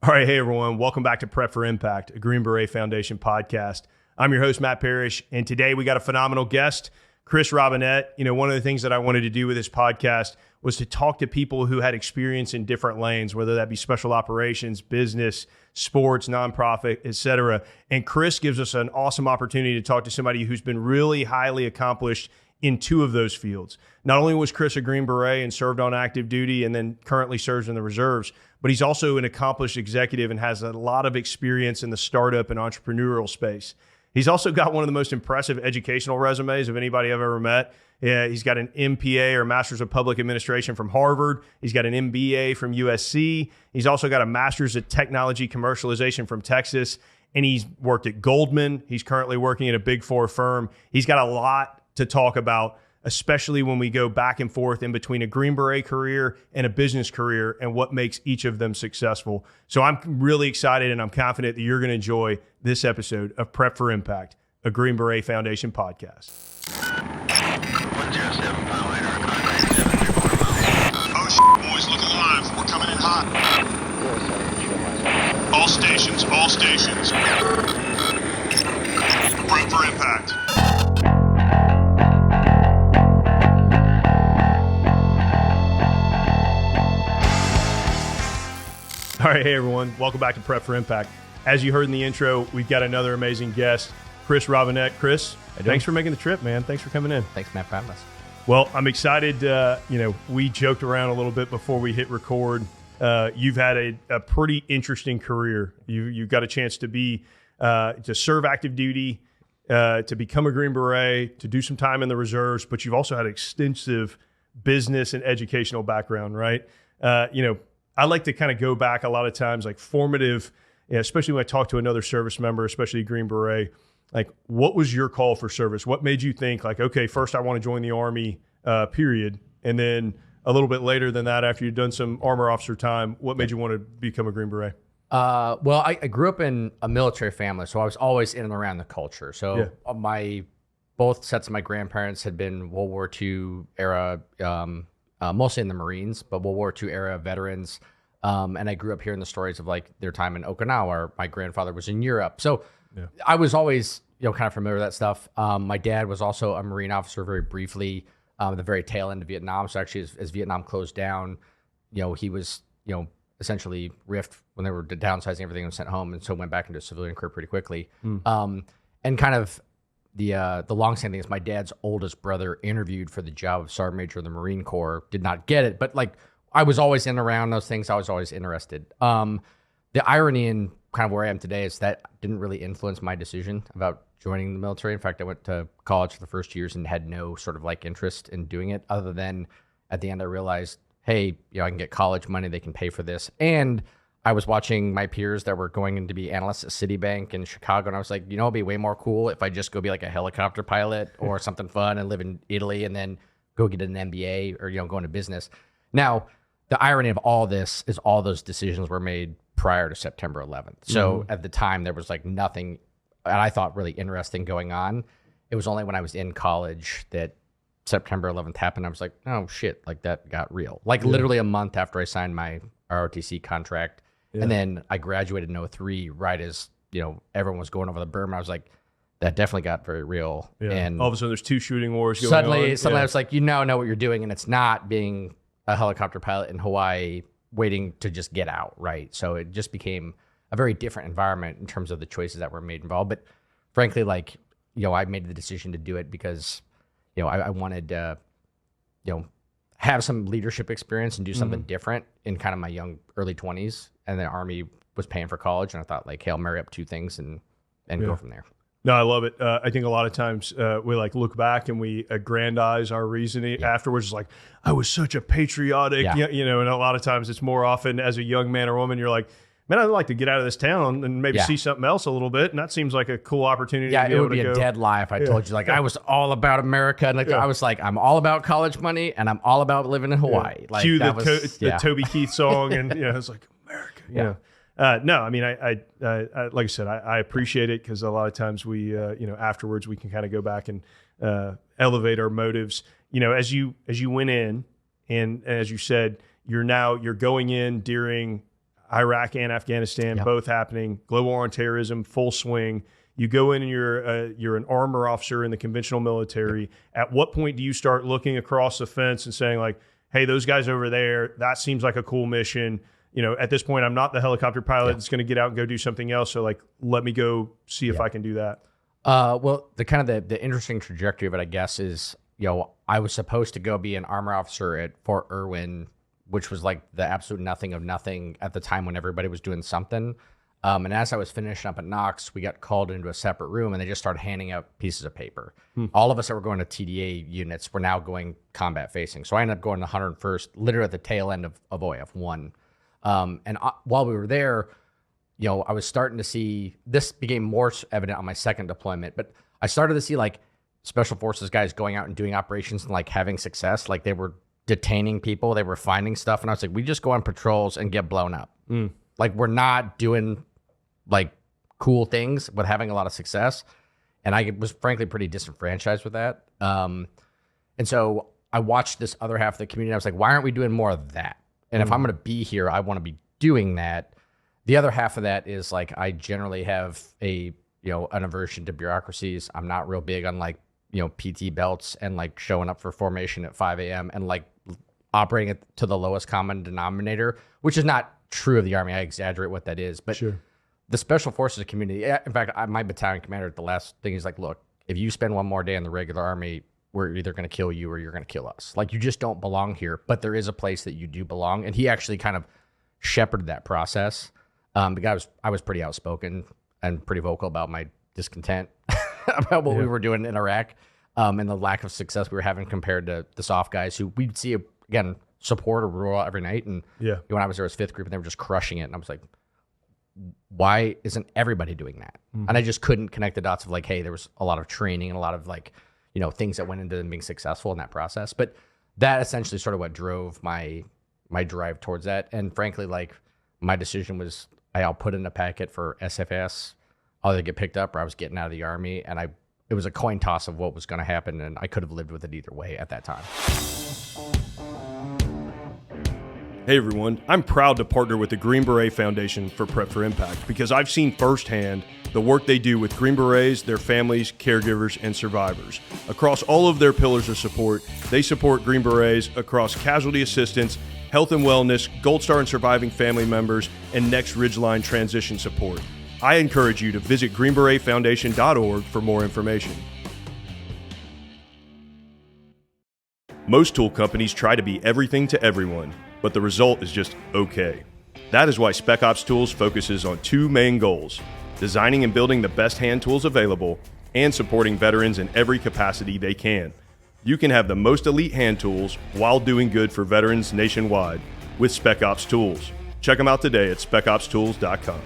All right, hey everyone, welcome back to Prep for Impact, a Green Beret Foundation podcast. I'm your host, Matt Parrish, and today we got a phenomenal guest, Chris Robinette. You know, one of the things that I wanted to do with this podcast was to talk to people who had experience in different lanes, whether that be special operations, business, sports, nonprofit, et cetera. And Chris gives us an awesome opportunity to talk to somebody who's been really highly accomplished in two of those fields. Not only was Chris a Green Beret and served on active duty and then currently serves in the reserves, but he's also an accomplished executive and has a lot of experience in the startup and entrepreneurial space. He's also got one of the most impressive educational resumes of anybody I've ever met. He's got an MPA or Masters of Public Administration from Harvard. He's got an MBA from USC. He's also got a Masters of Technology Commercialization from Texas. And he's worked at Goldman. He's currently working at a Big Four firm. He's got a lot to talk about, especially when we go back and forth in between a Green Beret career and a business career and what makes each of them successful. So I'm really excited and I'm confident that you're going to enjoy this episode of Prep for Impact, a Green Beret Foundation podcast. 107 Power Oh, boys, look alive. We're coming in hot. All stations. Prep for Impact. All right, hey everyone, welcome back to Prep for Impact. As you heard in the intro, we've got another amazing guest, Chris Robinette. Chris, thanks for making the trip, man. Thanks for coming in. Thanks, Matt, for having us. Well, I'm excited. We joked around a little bit before we hit record. You've had a pretty interesting career. You got a chance to to serve active duty, to become a Green Beret, to do some time in the reserves, but you've also had extensive business and educational background, right? I like to kind of go back a lot of times, like formative, especially when I talk to another service member, especially a Green Beret, like what was your call for service? What made you think like, okay, first I want to join the Army, period. And then a little bit later than that, after you'd done some armor officer time, what made you want to become a Green Beret? Well, I grew up in a military family, so I was always in and around the culture. So both sets of my grandparents had been World War II era, mostly in the Marines, but World War II era veterans. And I grew up hearing the stories of like their time in Okinawa. Or my grandfather was in Europe. So I was always, kind of familiar with that stuff. My dad was also a Marine officer very briefly, at the very tail end of Vietnam. So actually as Vietnam closed down, he was, essentially riffed when they were downsizing everything and sent home. And so went back into civilian career pretty quickly. And kind of the long-standing thing is my dad's oldest brother interviewed for the job of Sergeant Major of the Marine Corps, did not get it, but like I was always in and around those things. I was always interested. The irony in kind of where I am today is that didn't really influence my decision about joining the military. In fact, I went to college for the first years and had no sort of like interest in doing it, other than at the end I realized, hey, I can get college money, they can pay for this. And I was watching my peers that were going in to be analysts at Citibank in Chicago, and I was like, it'd be way more cool if I just go be like a helicopter pilot or something fun and live in Italy and then go get an MBA or, go into business. Now, the irony of all this is all those decisions were made prior to September 11th. So at the time, there was like nothing that I thought really interesting going on. It was only when I was in college that September 11th happened. I was like, oh shit, like that got real. Like literally a month after I signed my ROTC contract. And then I graduated in 2003, right as, everyone was going over the berm. I was like, that definitely got very real. Yeah. And all of a sudden there's two shooting wars going on. Suddenly I was like, know what you're doing. And it's not being a helicopter pilot in Hawaii waiting to just get out, right? So it just became a very different environment in terms of the choices that were made involved. But frankly, like, I made the decision to do it because, I wanted to, have some leadership experience and do something different in kind of my early 20s. And the Army was paying for college. And I thought, like, hey, I'll marry up two things and go from there. No, I love it. I think a lot of times we like look back and we aggrandize our reasoning afterwards. Like, I was such a patriotic, and a lot of times it's more often as a young man or woman, you're like, man, I'd like to get out of this town and maybe see something else a little bit. And that seems like a cool opportunity. Yeah, it would be a dead lie if I told you, like, I was all about America. And I was like, I'm all about college money and I'm all about living in Hawaii. Like, cue the Toby Keith song. And it's like, America. No, I mean, I like I said, I appreciate it because a lot of times we, afterwards we can kind of go back and elevate our motives. As you went in, and as you said, you're going in during Iraq and Afghanistan, both happening. Global war on terrorism, full swing. You go in and you're an armor officer in the conventional military. At what point do you start looking across the fence and saying like, hey, those guys over there, that seems like a cool mission. At this point, I'm not the helicopter pilot that's going to get out and go do something else. So like, let me go see if I can do that. Well, the interesting trajectory of it, I guess, is, I was supposed to go be an armor officer at Fort Irwin, which was like the absolute nothing of nothing at the time when everybody was doing something. And as I was finishing up at Knox, we got called into a separate room and they just started handing out pieces of paper. All of us that were going to TDA units were now going combat facing. So I ended up going to 101st, literally at the tail end of OIF 1. And while we were there, I was starting to see, this became more evident on my second deployment, but I started to see like special forces guys going out and doing operations and like having success. Like they were detaining people, they were finding stuff. And I was like, we just go on patrols and get blown up. Like we're not doing like cool things, but having a lot of success. And I was frankly pretty disenfranchised with that. And so I watched this other half of the community. I was like, why aren't we doing more of that? And if I'm going to be here, I want to be doing that. The other half of that is like, I generally have an aversion to bureaucracies. I'm not real big on like, PT belts and like showing up for formation at 5 a.m. and like operating it to the lowest common denominator, which is not true of the Army. I exaggerate what that is, but the special forces community, in fact, my battalion commander, the last thing is like, look, if you spend one more day in the regular Army, we're either going to kill you or you're going to kill us. Like you just don't belong here, but there is a place that you do belong. And he actually kind of shepherded that process. Because I was pretty outspoken and pretty vocal about my discontent about what we were doing in Iraq, and the lack of success we were having compared to the soft guys who we'd see, again, support or rule every night. And when I was there as fifth group and they were just crushing it. And I was like, why isn't everybody doing that? And I just couldn't connect the dots of like, hey, there was a lot of training and a lot of like, things that went into them being successful in that process. But that essentially sort of what drove my drive towards that. And frankly, like my decision was, I'll put in a packet for SFS. I'll either get picked up or I was getting out of the Army. And it was a coin toss of what was going to happen. And I could have lived with it either way at that time. Hey everyone, I'm proud to partner with the Green Beret Foundation for Prep for Impact because I've seen firsthand the work they do with Green Berets, their families, caregivers, and survivors. Across all of their pillars of support, they support Green Berets across casualty assistance, health and wellness, Gold Star and surviving family members, and next Ridgeline transition support. I encourage you to visit greenberetfoundation.org for more information. Most tool companies try to be everything to everyone, but the result is just okay. That is why Spec Ops Tools focuses on two main goals: designing and building the best hand tools available, and supporting veterans in every capacity they can. You can have the most elite hand tools while doing good for veterans nationwide with Spec Ops Tools. Check them out today at specopstools.com.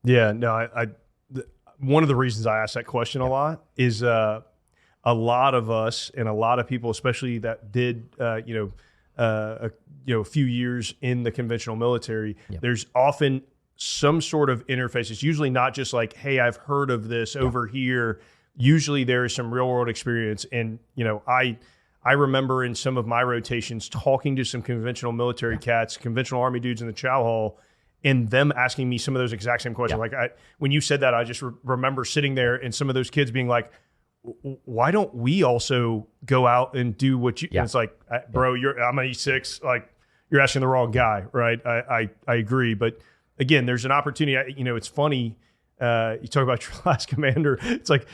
Yeah, no, one of the reasons I ask that question a lot is a lot of us and a lot of people, especially that did, a few years in the conventional military, there's often some sort of interface. It's usually not just like, hey, I've heard of this over here. Usually there is some real world experience. And, I remember in some of my rotations talking to some conventional military cats, conventional Army dudes in the chow hall, and them asking me some of those exact same questions. Like when you said that, I just remember sitting there and some of those kids being like, why don't we also go out and do what you, and it's like, bro, I'm an E6, like you're asking the wrong guy. Right. I agree. But again, there's an opportunity. It's funny. You talk about your last commander. It's like,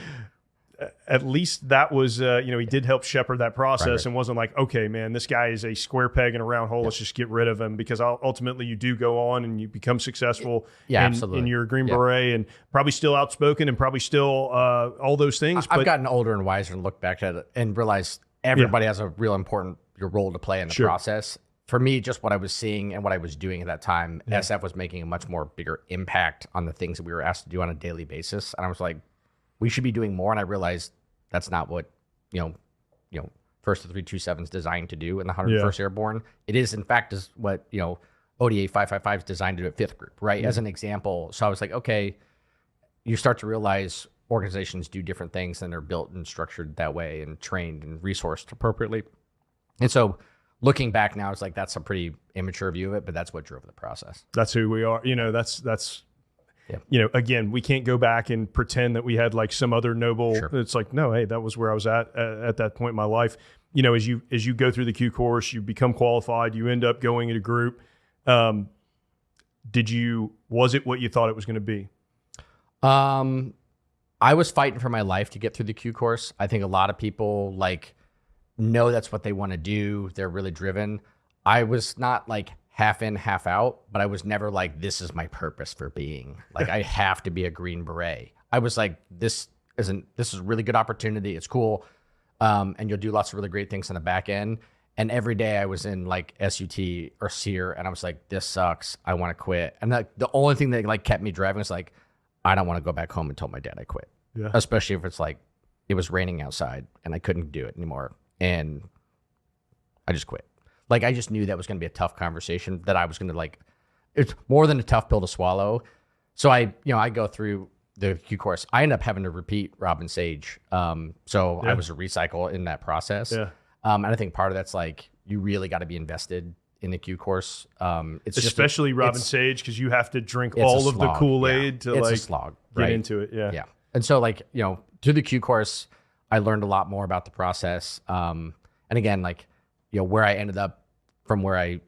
at least that was, he did help shepherd that process and wasn't like, okay, man, this guy is a square peg in a round hole. Let's just get rid of him, because ultimately you do go on and you become successful in your Green Beret, and probably still outspoken and probably still all those things. I've gotten older and wiser and looked back at it and realized everybody has a real important role to play in the process. For me, just what I was seeing and what I was doing at that time, SF was making a much more bigger impact on the things that we were asked to do on a daily basis. And I was like, we should be doing more. And I realized that's not what, First of 327 is designed to do in the 101st Airborne. It is, in fact, is what, ODA 555 is designed to do at 5th Group, right? As an example. So I was like, okay, you start to realize organizations do different things and they're built and structured that way and trained and resourced appropriately. And so looking back now, it's like that's a pretty immature view of it, but that's what drove the process. That's who we are. That's again, we can't go back and pretend that we had like some other noble. Sure. It's like, no, hey, that was where I was at that point in my life. As you go through the Q course, you become qualified, you end up going in a group. Was it what you thought it was going to be? I was fighting for my life to get through the Q course. I think a lot of people like know that's what they want to do. They're really driven. I was not like half in, half out, but I was never like, this is my purpose for being. Like, I have to be a Green Beret. I was like, this is a really good opportunity. It's cool. And you'll do lots of really great things on the back end. And every day I was in like SUT or SEER, and I was like, this sucks. I want to quit. And like the only thing that like kept me driving was like, I don't want to go back home and tell my dad I quit. Yeah. Especially if it's like, it was raining outside and I couldn't do it anymore. And I just quit. Like, I just knew that was going to be a tough conversation, that I was going to like, it's more than a tough pill to swallow. So I go through the Q course. I ended up having to repeat Robin Sage. I was a recycle in that process. Yeah. And I think part of that's like, you really got to be invested in the Q course. It's especially Robin Sage, because you have to drink all of the Kool-Aid to it's like a slog, get into it. Yeah. Yeah. And so like, through the Q course, I learned a lot more about the process. And again, like, where I ended up from where I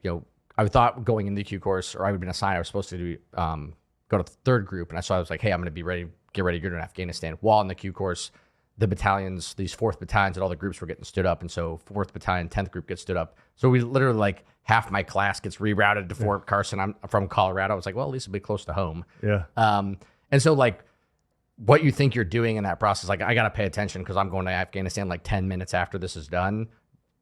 thought going into the Q course, or I would have been assigned, I was supposed to do, go to the third group. And I was like, hey, I'm going to get ready to go to Afghanistan. While in the Q course, the battalions, these 4th battalions and all the groups were getting stood up. And so 4th battalion, 10th group gets stood up. So we literally like half my class gets rerouted to Fort Carson. I'm from Colorado. I was like, well, at least it'll be close to home. Yeah. And so like what you think you're doing in that process, like I got to pay attention because I'm going to Afghanistan like 10 minutes after this is done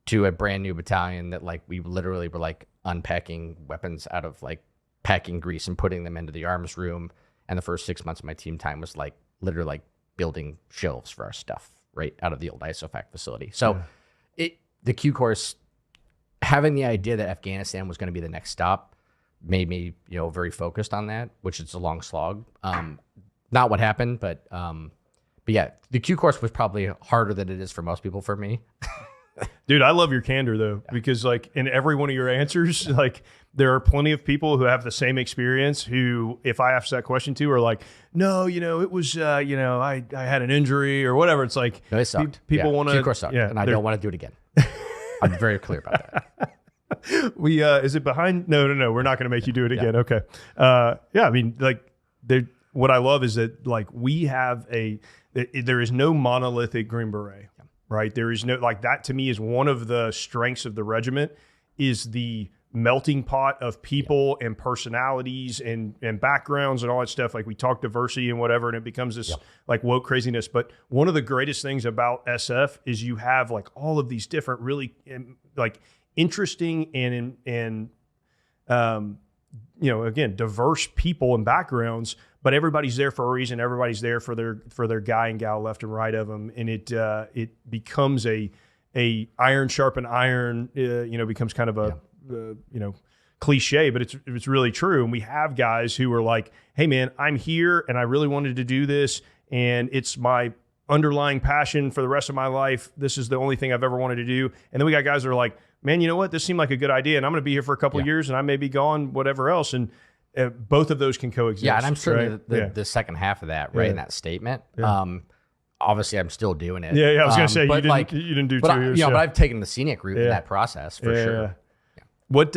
to a brand new battalion that like we literally were like unpacking weapons out of like packing grease and putting them into the arms room. And the first 6 months of my team time was like literally like building shelves for our stuff right out of the old ISOFAC facility. So the Q course, having the idea that Afghanistan was going to be the next stop made me, very focused on that, which is a long slog. Not what happened, but yeah, the Q course was probably harder than it is for most people for me. Dude, I love your candor though, because like in every one of your answers, like there are plenty of people who have the same experience who, if I ask that question to, are like, no, it was, I had an injury or whatever. It's like, no, it sucked. People want to, Q course sucked, and I don't want to do it again. I'm very clear about that. Is it behind? No, we're not going to make you do it again. Okay. I mean, like what I love is that like there is no monolithic Green Beret. Right. There is no, like, that to me is one of the strengths of the regiment, is the melting pot of people and personalities and backgrounds and all that stuff. Like, we talk diversity and whatever, and it becomes this like woke craziness. But one of the greatest things about SF is you have like all of these different really like interesting and again, diverse people and backgrounds, but everybody's there for a reason. Everybody's there for their guy and gal left and right of them. And it becomes a iron sharpen iron, becomes kind of a, cliche, but it's really true. And we have guys who are like, hey man, I'm here and I really wanted to do this. And it's my underlying passion for the rest of my life. This is the only thing I've ever wanted to do. And then we got guys that are like, man, you know what? This seemed like a good idea, and I'm going to be here for a couple of years, and I may be gone, whatever else. And both of those can coexist. Yeah, and I'm sure the second half of that, right, in that statement. Yeah. Obviously, I'm still doing it. Yeah, I was going to say, you didn't do 2 years. But I've taken the scenic route in that process for sure. Yeah. What,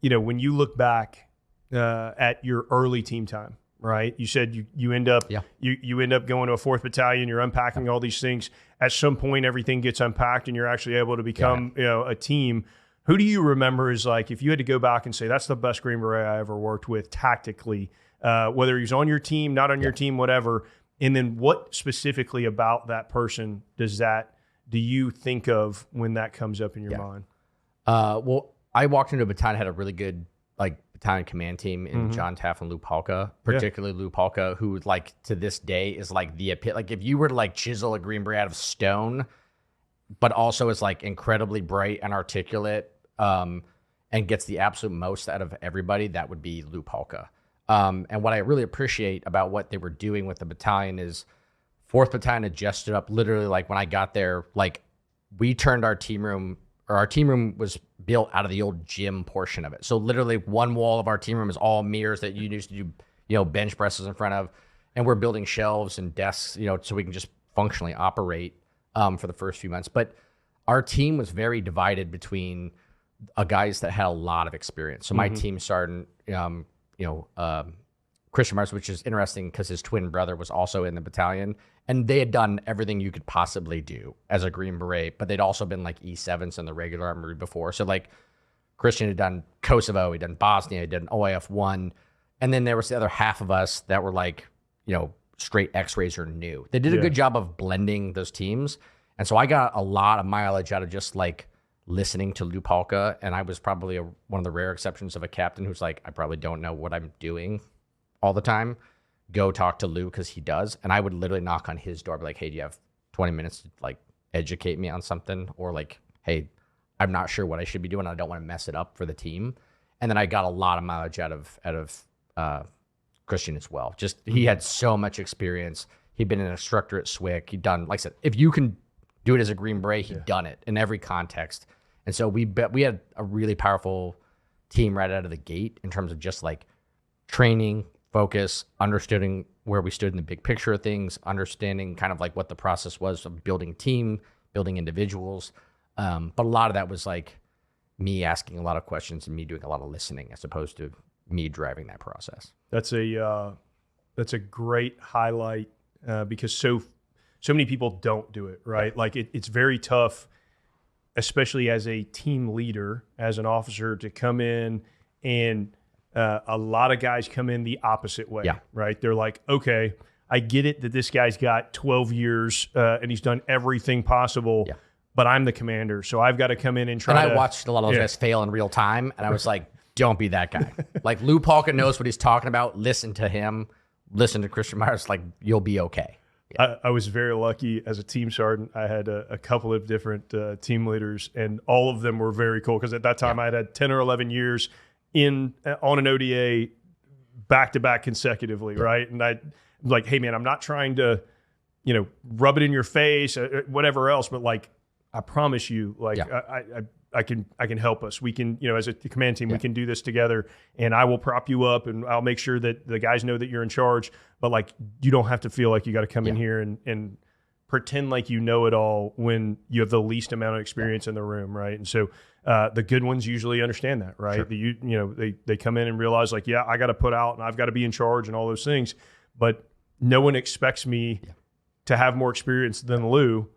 when you look back at your early team time, right? You said you end up you end up going to a 4th battalion. You're unpacking all these things. At some point, everything gets unpacked, and you're actually able to become a team. Who do you remember is like, if you had to go back and say that's the best Green Beret I ever worked with tactically, whether he's on your team, not on your team, whatever. And then what specifically about that person do you think of when that comes up in your mind? Well, I walked into a battalion, had a really good battalion command team in John Taff and Lou Palka, particularly Lou Palka, who like to this day is like the epitome. Like if you were to like chisel a Green Beret out of stone, but also is like incredibly bright and articulate, and gets the absolute most out of everybody, that would be Lou Palka. And what I really appreciate about what they were doing with the battalion is 4th battalion had just stood up literally like when I got there, like we turned our team room our team room was built out of the old gym portion of it. So literally one wall of our team room is all mirrors that you used to do, bench presses in front of. And we're building shelves and desks, so we can just functionally operate for the first few months. But our team was very divided between guys that had a lot of experience. So my team started, Christian Mars, which is interesting because his twin brother was also in the battalion, and they had done everything you could possibly do as a Green Beret, but they'd also been like E7s in the regular armory before. So like Christian had done Kosovo, he'd done Bosnia, he'd done OIF1, and then there was the other half of us that were like, straight X-rays or new. They did a good job of blending those teams, and so I got a lot of mileage out of just like listening to Lou Palka, and I was probably one of the rare exceptions of a captain who's like, I probably don't know what I'm doing all the time. Go talk to Lou because he does. And I would literally knock on his door, be like, hey, do you have 20 minutes to like educate me on something? Or like, hey, I'm not sure what I should be doing. I don't want to mess it up for the team. And then I got a lot of mileage out of Christian as well. Just he had so much experience. He'd been an instructor at SWIC. He'd done, like I said, if you can do it as a Green Beret, he'd done it in every context. And so we had a really powerful team right out of the gate in terms of just like training, focus, understanding where we stood in the big picture of things, understanding kind of like what the process was of building team, building individuals. But a lot of that was like me asking a lot of questions and me doing a lot of listening as opposed to me driving that process. That's a great highlight because so many people don't do it, right? Yeah. Like it's very tough, especially as a team leader, as an officer, to come in and a lot of guys come in the opposite way, right? They're like, okay, I get it that this guy's got 12 years and he's done everything possible, but I'm the commander, so I've got to come in and try. And I watched a lot of those guys fail in real time, and I was like, don't be that guy. Like Lou Palka knows what he's talking about. Listen to him. Listen to Christian Myers. Like you'll be okay. Yeah. I was very lucky as a team sergeant. I had a couple of different team leaders, and all of them were very cool because at that time I had 10 or 11 years on an ODA back-to-back consecutively, right? And I was like, hey, man, I'm not trying to, rub it in your face, whatever else, but like, I promise you, like, I can help us. We can, as a command team, we can do this together, and I will prop you up, and I'll make sure that the guys know that you're in charge, but like, you don't have to feel like you got to come in here and pretend like you know it all when you have the least amount of experience in the room, right? And so the good ones usually understand that, right? Sure. They come in and realize like, I got to put out and I've got to be in charge and all those things, but no one expects me to have more experience than Lou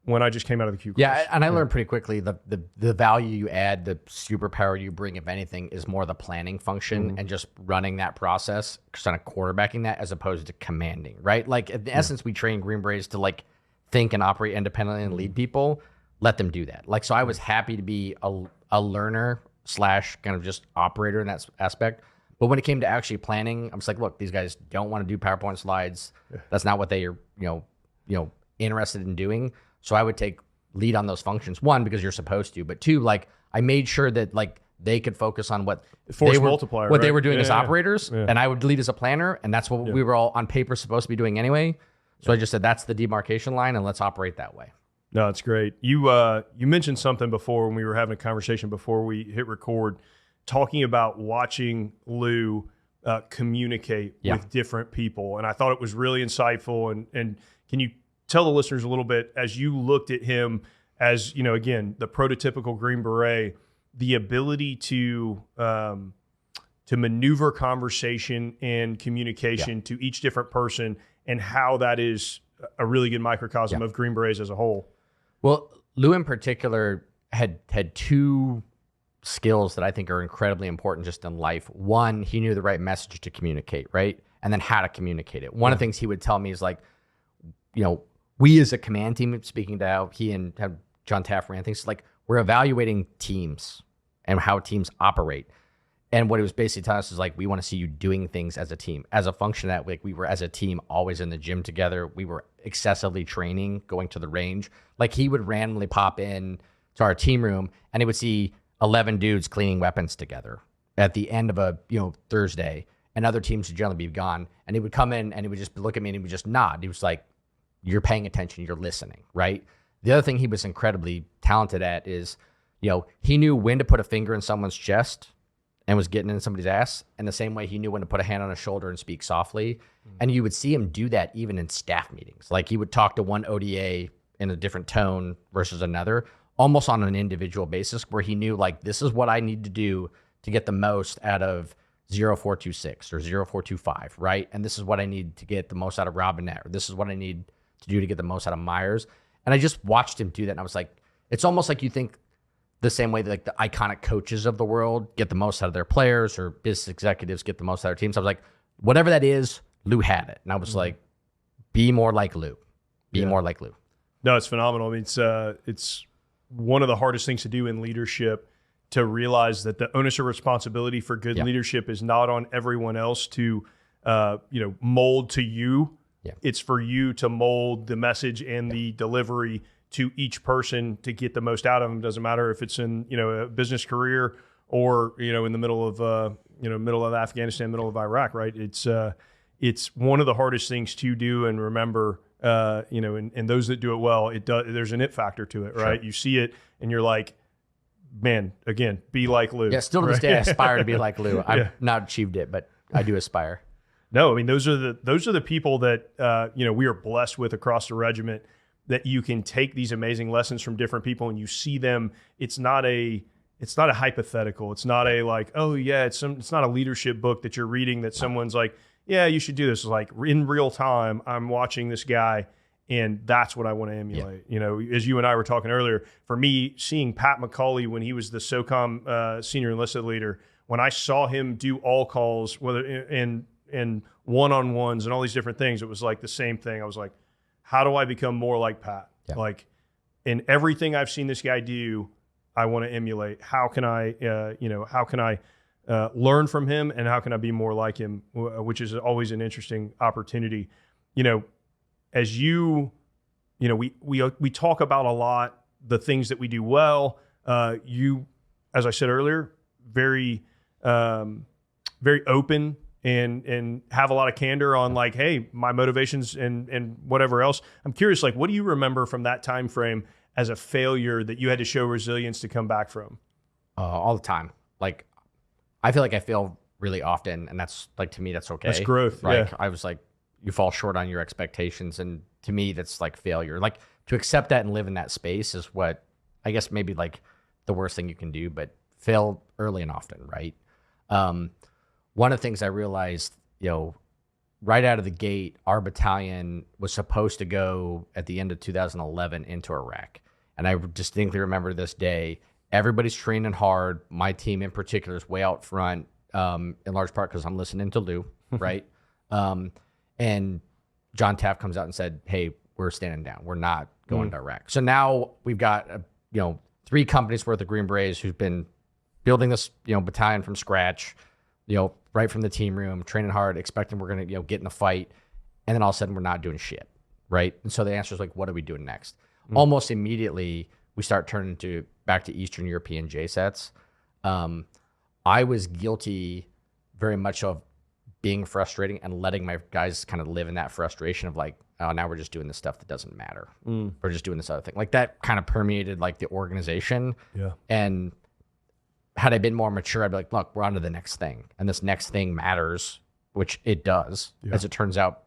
when I just came out of the Q course. Yeah, and I learned pretty quickly the value you add, the superpower you bring, if anything, is more the planning function and just running that process, kind of quarterbacking that as opposed to commanding, right? Like in essence, we train Green Berets to like think and operate independently and lead people. Let them do that. Like, so I was happy to be a learner / kind of just operator in that aspect. But when it came to actually planning, I was like, look, these guys don't want to do PowerPoint slides. That's not what they are, interested in doing. So I would take lead on those functions. One, because you're supposed to, but two, like I made sure that like they could focus on what they were doing as operators, and I would lead as a planner, and that's what we were all on paper supposed to be doing anyway. So I just said that's the demarcation line, and let's operate that way. No, it's great. You mentioned something before when we were having a conversation before we hit record, talking about watching Lou communicate with different people, and I thought it was really insightful. And can you tell the listeners a little bit, as you looked at him as, again, the prototypical Green Beret, the ability to maneuver conversation and communication to each different person, and how that is a really good microcosm of Green Berets as a whole? Well, Lou in particular had two skills that I think are incredibly important just in life. One, he knew the right message to communicate, right? And then how to communicate it. One of the things he would tell me is like, we as a command team, speaking to how he and John Taft ran things, like we're evaluating teams and how teams operate. And what he was basically telling us is like, we want to see you doing things as a team. As a function of that, like we were as a team always in the gym together. We were excessively training, going to the range. Like he would randomly pop in to our team room and he would see 11 dudes cleaning weapons together at the end of a Thursday, and other teams would generally be gone. And he would come in and he would just look at me and he would just nod. He was like, you're paying attention, you're listening, right? The other thing he was incredibly talented at is he knew when to put a finger in someone's chest and was getting in somebody's ass. And the same way he knew when to put a hand on his shoulder and speak softly. And you would see him do that even in staff meetings. Like he would talk to one ODA in a different tone versus another, almost on an individual basis, where he knew like, this is what I need to do to get the most out of 0426 or 0425, right? And this is what I need to get the most out of Robinette, or this is what I need to do to get the most out of Myers. And I just watched him do that. And I was like, it's almost like you think the same way that like the iconic coaches of the world get the most out of their players, or business executives get the most out of their teams. I was like, whatever that is, Lou had it. And I was like, be more like Lou. Be more like Lou. No, it's phenomenal. I mean, it's one of the hardest things to do in leadership, to realize that the onus of responsibility for good leadership is not on everyone else to, mold to you. Yeah. It's for you to mold the message and the delivery to each person to get the most out of them. Doesn't matter if it's in, a business career or, in the middle of Afghanistan, middle of Iraq, right? It's one of the hardest things to do and remember, and those that do it well, there's an it factor to it, right? Sure. You see it and you're like, man, again, be like Lou. Yeah, still to this day, I aspire to be like Lou. I've not achieved it, but I do aspire. No, I mean, those are the people that, we are blessed with across the regiment, that you can take these amazing lessons from different people and you see them. It's not a hypothetical. It's not a like, oh yeah, it's not a leadership book that you're reading that someone's like, yeah, you should do this. It's like in real time, I'm watching this guy, and that's what I want to emulate. Yeah. As you and I were talking earlier, for me, seeing Pat McCauley when he was the SOCOM senior enlisted leader, when I saw him do all calls, whether in one-on-ones and all these different things, it was like the same thing. I was like, how do I become more like Pat? Yeah. Like in everything I've seen this guy do, I want to emulate. How can I learn from him, and how can I be more like him, which is always an interesting opportunity. As we talk about a lot the things that we do well. You, as I said earlier, very open and have a lot of candor on like, hey, my motivations and whatever else. I'm curious, like, what do you remember from that time frame as a failure that you had to show resilience to come back from? All the time. Like, I feel like I fail really often, and that's like, to me, that's okay. That's growth. Like, yeah. I was like, you fall short on your expectations, and to me, that's like failure. Like, to accept that and live in that space is what I guess maybe like the worst thing you can do, but fail early and often, right? One of the things I realized, right out of the gate, our battalion was supposed to go at the end of 2011 into Iraq. And I distinctly remember this day. Everybody's training hard. My team in particular is way out front, in large part because I'm listening to Lou, right? And John Taft comes out and said, hey, we're standing down. We're not going to Iraq. So now we've got, 3 companies worth of Green Berets who've been building this, battalion from scratch, right from the team room, training hard, expecting we're going to, get in a fight. And then all of a sudden we're not doing shit, right? And so the answer is like, what are we doing next? Almost immediately we start turning back to Eastern European JSATs. I was guilty very much of being frustrating and letting my guys kind of live in that frustration of like, oh, now we're just doing this stuff that doesn't matter. We're just doing this other thing. Like that kind of permeated like the organization. Yeah. And had I been more mature, I'd be like, look, we're on to the next thing. And this next thing matters, which it does. Yeah. As it turns out,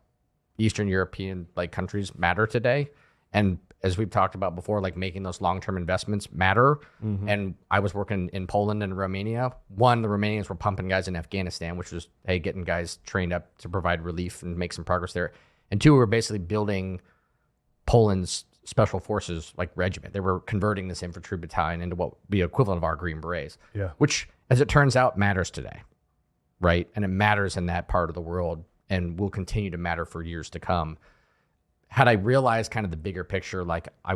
Eastern European like countries matter today. And as we've talked about before, like making those long-term investments matter. And I was working in Poland and Romania. One, the Romanians were pumping guys in Afghanistan, which was, hey, getting guys trained up to provide relief and make some progress there. And 2, we were basically building Poland's special forces like regiment. They were converting this infantry battalion into what would be equivalent of our Green Berets, which, as it turns out, matters today, right? And it matters in that part of the world and will continue to matter for years to come. Had I realized kind of the bigger picture, like I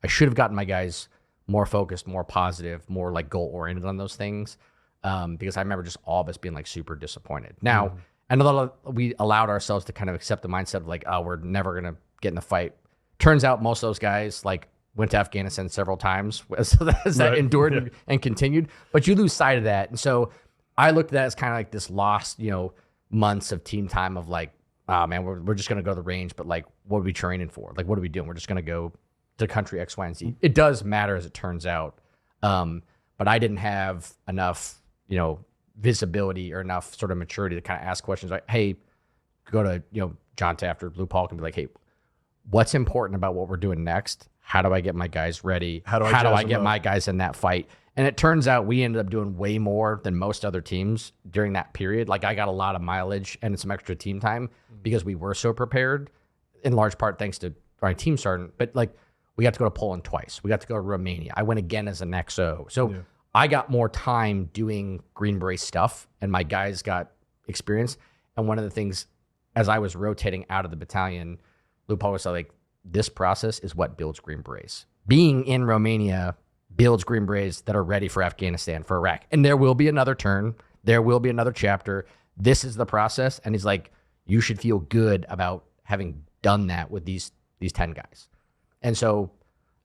should have gotten my guys more focused, more positive, more like goal oriented on those things. Because I remember just all of us being like super disappointed. Now, I know that we allowed ourselves to kind of accept the mindset of like, oh, we're never going to get in a fight. Turns out most of those guys like went to Afghanistan several times as that endured and continued, but you lose sight of that. And so I looked at that as kind of like this lost, months of team time of like, oh man, we're just going to go to the range, but like, what are we training for? Like, what are we doing? We're just going to go to country X, Y, and Z. It does matter, as it turns out, But I didn't have enough, visibility or enough sort of maturity to kind of ask questions like, hey, go to, John Taft or Blue Paul and be like, hey, what's important about what we're doing next? How do I get my guys ready? How do I get my guys in that fight? And it turns out we ended up doing way more than most other teams during that period. Like I got a lot of mileage and some extra team time because we were so prepared, in large part thanks to my team sergeant. But like we got to go to Poland twice. We got to go to Romania. I went again as an XO. So I got more time doing Green Beret stuff and my guys got experience. And one of the things, as I was rotating out of the battalion, Lou Paul was like, this process is what builds Green Berets. Being in Romania builds Green Berets that are ready for Afghanistan, for Iraq. And there will be another turn. There will be another chapter. This is the process. And he's like, you should feel good about having done that with these 10 guys. And so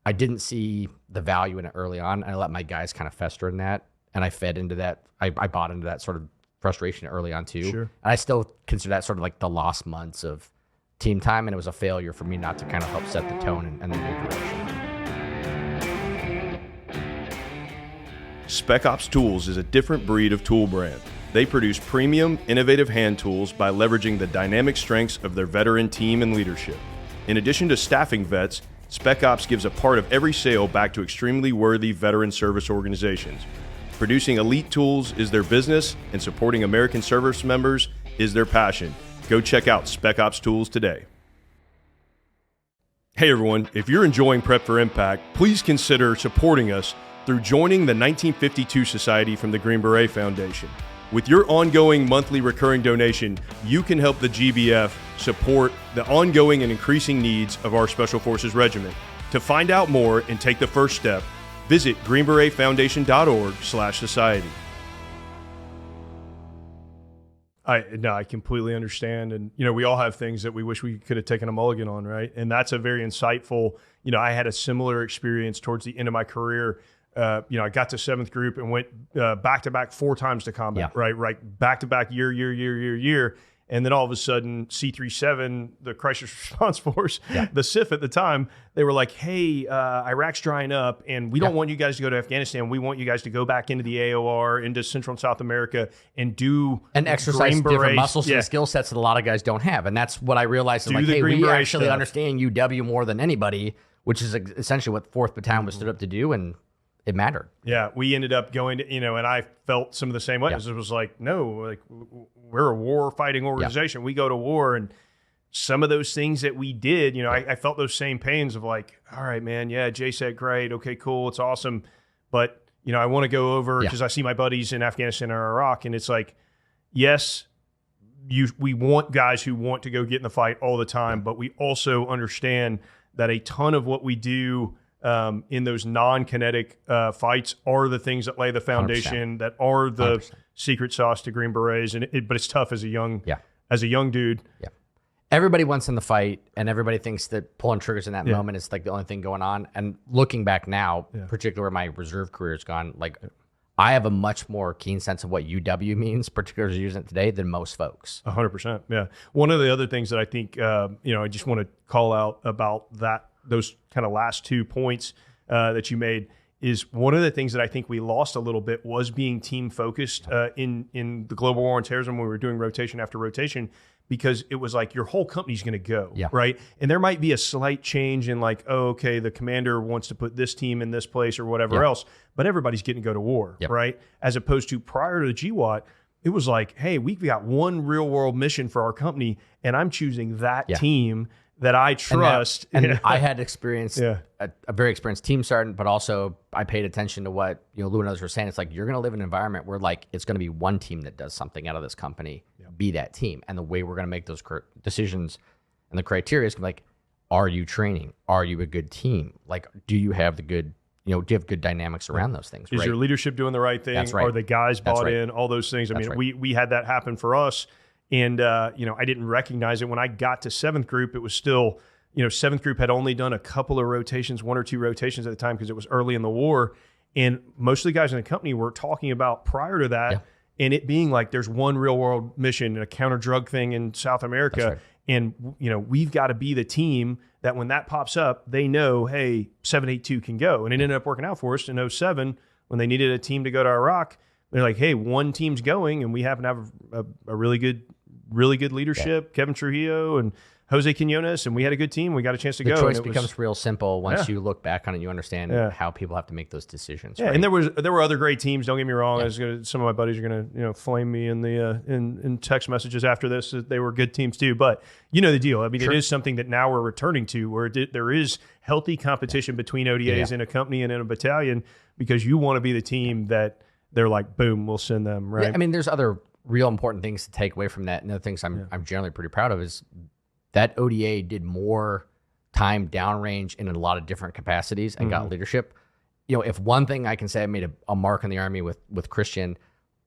I didn't see the value in it early on. I let my guys kind of fester in that. And I fed into that. I bought into that sort of frustration early on too. Sure. And I still consider that sort of like the lost months of team time. And it was a failure for me not to kind of help set the tone and the new direction. Spec Ops Tools is a different breed of tool brand. They produce premium, innovative hand tools by leveraging the dynamic strengths of their veteran team and leadership. In addition to staffing vets, Spec Ops gives a part of every sale back to extremely worthy veteran service organizations. Producing elite tools is their business, and supporting American service members is their passion. Go check out Spec Ops Tools today. Hey everyone, if you're enjoying Prep for Impact, please consider supporting us through joining the 1952 Society from the Green Beret Foundation. With your ongoing monthly recurring donation, you can help the GBF support the ongoing and increasing needs of our Special Forces Regiment. To find out more and take the first step, visit greenberetfoundation.org/society. I completely understand. And, we all have things that we wish we could have taken a mulligan on, right? And that's a very insightful, I had a similar experience towards the end of my career. I got to 7th Group and went back-to-back 4 times to combat, right? Back-to-back year. And then all of a sudden, C-37, the Crisis Response Force, the CIF at the time, they were like, hey, Iraq's drying up, and we don't want you guys to go to Afghanistan. We want you guys to go back into the AOR, into Central and South America, and exercise different muscles and skill sets that a lot of guys don't have. And that's what I realized. I'm like, hey, we actually understand UW more than anybody, which is essentially what 4th Battalion was stood up to do, and it mattered. Yeah, we ended up going to, and I felt some of the same ways. It was like, no, like we're a war-fighting organization. We go to war, and some of those things that we did, I felt those same pains of like, all right, man, Jay said great, okay, cool, it's awesome, but I want to go over because I see my buddies in Afghanistan or Iraq, and it's like, yes, we want guys who want to go get in the fight all the time, but we also understand that a ton of what we do in those non-kinetic fights are the things that lay the foundation, 100%. That are the 100%. Secret sauce to Green Berets. But it's tough as a young dude. Yeah. Everybody wants in the fight, and everybody thinks that pulling triggers in that moment is like the only thing going on. And looking back now, particularly where my reserve career has gone, like I have a much more keen sense of what UW means, particularly using it today, than most folks. 100%. Yeah. One of the other things that I think, I just want to call out about those kind of last 2 points that you made is one of the things that I think we lost a little bit was being team focused in the global war on terrorism when we were doing rotation after rotation, because it was like your whole company's going to go, right? And there might be a slight change in like, oh, okay, the commander wants to put this team in this place or whatever else, but everybody's getting to go to war, right? As opposed to prior to the GWAT, it was like, hey, we've got one real world mission for our company, and I'm choosing that team that I trust. And I had experienced a very experienced team sergeant, but also I paid attention to what Lou and others were saying. It's like you're going to live in an environment where like it's going to be one team that does something out of this company, be that team. And the way we're going to make those decisions and the criteria is like, are you training? Are you a good team? Like, do you have the good, do you have good dynamics around those things? Is your leadership doing the right thing? That's right. Are the guys bought in? All those things. I mean, we had that happen for us. And, I didn't recognize it. When I got to 7th Group, it was still, 7th Group had only done a couple of rotations, 1 or 2 rotations at the time because it was early in the war. And most of the guys in the company were talking about prior to that and it being like there's one real world mission, a counter drug thing in South America. And, we've got to be the team that when that pops up, they know, hey, 782 can go. And it ended up working out for us in 07 when they needed a team to go to Iraq. They're like, hey, one team's going, and we happen to have a really good leadership, Kevin Trujillo and Jose Quinones, and we had a good team. We got a chance to go. The choice becomes real simple once you look back on it. You understand how people have to make those decisions. Yeah, right? and there were other great teams. Don't get me wrong. Some of my buddies are gonna flame me in the in text messages after this. That they were good teams too. But you know the deal. I mean, it is something that now we're returning to, where there is healthy competition between ODAs in a company and in a battalion, because you want to be the team that they're like, boom, we'll send them. Right. Yeah, I mean, there's other real important things to take away from that. And the things I'm generally pretty proud of is that ODA did more time downrange in a lot of different capacities and got leadership. If one thing I can say I made a mark in the Army with Christian,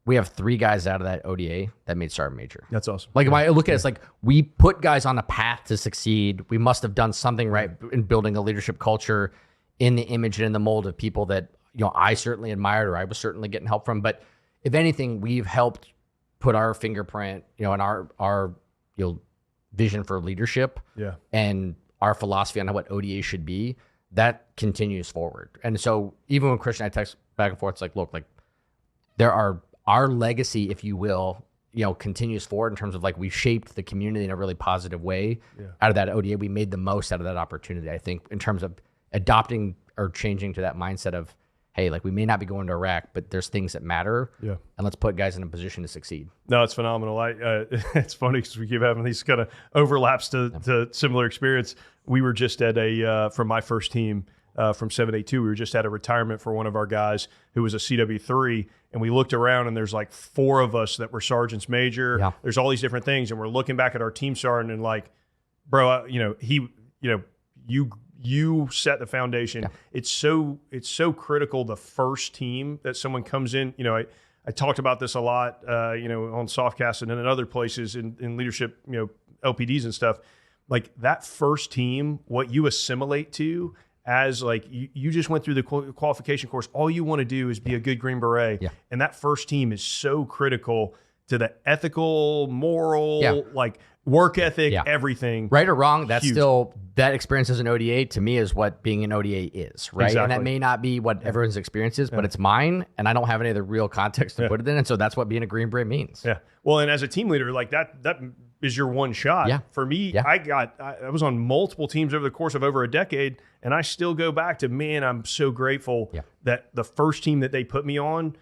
we have 3 guys out of that ODA that made Sergeant Major. That's awesome. Like, if I look at it, it's like we put guys on a path to succeed. We must have done something right in building a leadership culture in the image and in the mold of people that, I certainly admired, or I was certainly getting help from. But if anything, we've helped put our fingerprint, and our vision for leadership and our philosophy on what ODA should be, that continues forward. And so even when Christian and I text back and forth, it's like, look, like our legacy, if you will, continues forward in terms of like we shaped the community in a really positive way out of that ODA. We made the most out of that opportunity, I think, in terms of adopting or changing to that mindset of, hey, like we may not be going to Iraq, but there's things that matter. Yeah. And let's put guys in a position to succeed. No, it's phenomenal. It's funny because we keep having these kind of overlaps to similar experience. We were just at from my first team from 782, we were just at a retirement for one of our guys who was a CW3. And we looked around and there's like 4 of us that were sergeants major. Yeah. There's all these different things. And we're looking back at our team sergeant and like, bro, you set the foundation. Yeah. It's so critical. The first team that someone comes in, I talked about this a lot, on Softcast and in other places in leadership, LPDs and stuff. Like that first team, what you assimilate to as like you just went through the qualification course. All you want to do is be a good Green Beret, and that first team is so critical to the ethical, moral, like work ethic, everything. Right or wrong, that's still, that experience as an ODA to me is what being an ODA is, right? Exactly. And that may not be what everyone's experience is, but it's mine, and I don't have any of the real context to put it in, and so that's what being a Green Beret means. Yeah. Well, and as a team leader, like that is your one shot. Yeah. For me, I was on multiple teams over the course of over a decade, and I still go back to, man, I'm so grateful that the first team that they put me on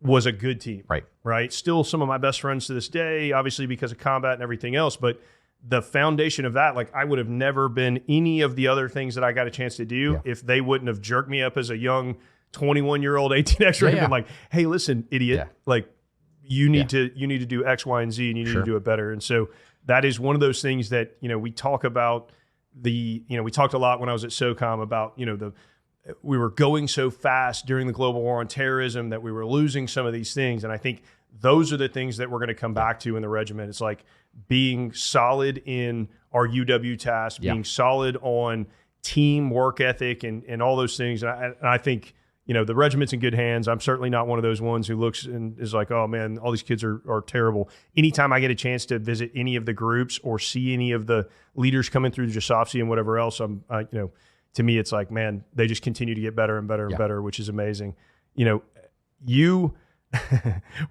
was a good team. Right. Still some of my best friends to this day, obviously because of combat and everything else. But the foundation of that, like I would have never been any of the other things that I got a chance to do if they wouldn't have jerked me up as a young 21-year-old 18X and been like, hey, listen, idiot, like you need to do X, Y, and Z, and you need to do it better. And so that is one of those things that, we talk about we talked a lot when I was at SOCOM about, we were going so fast during the global war on terrorism that we were losing some of these things. And I think those are the things that we're going to come back to in the regiment. It's like being solid in our UW task, being solid on team work ethic and all those things. And I think, the regiment's in good hands. I'm certainly not one of those ones who looks and is like, oh man, all these kids are terrible. Anytime I get a chance to visit any of the groups or see any of the leaders coming through the JSOFC and whatever else, to me, it's like, man, they just continue to get better and better and better, which is amazing. We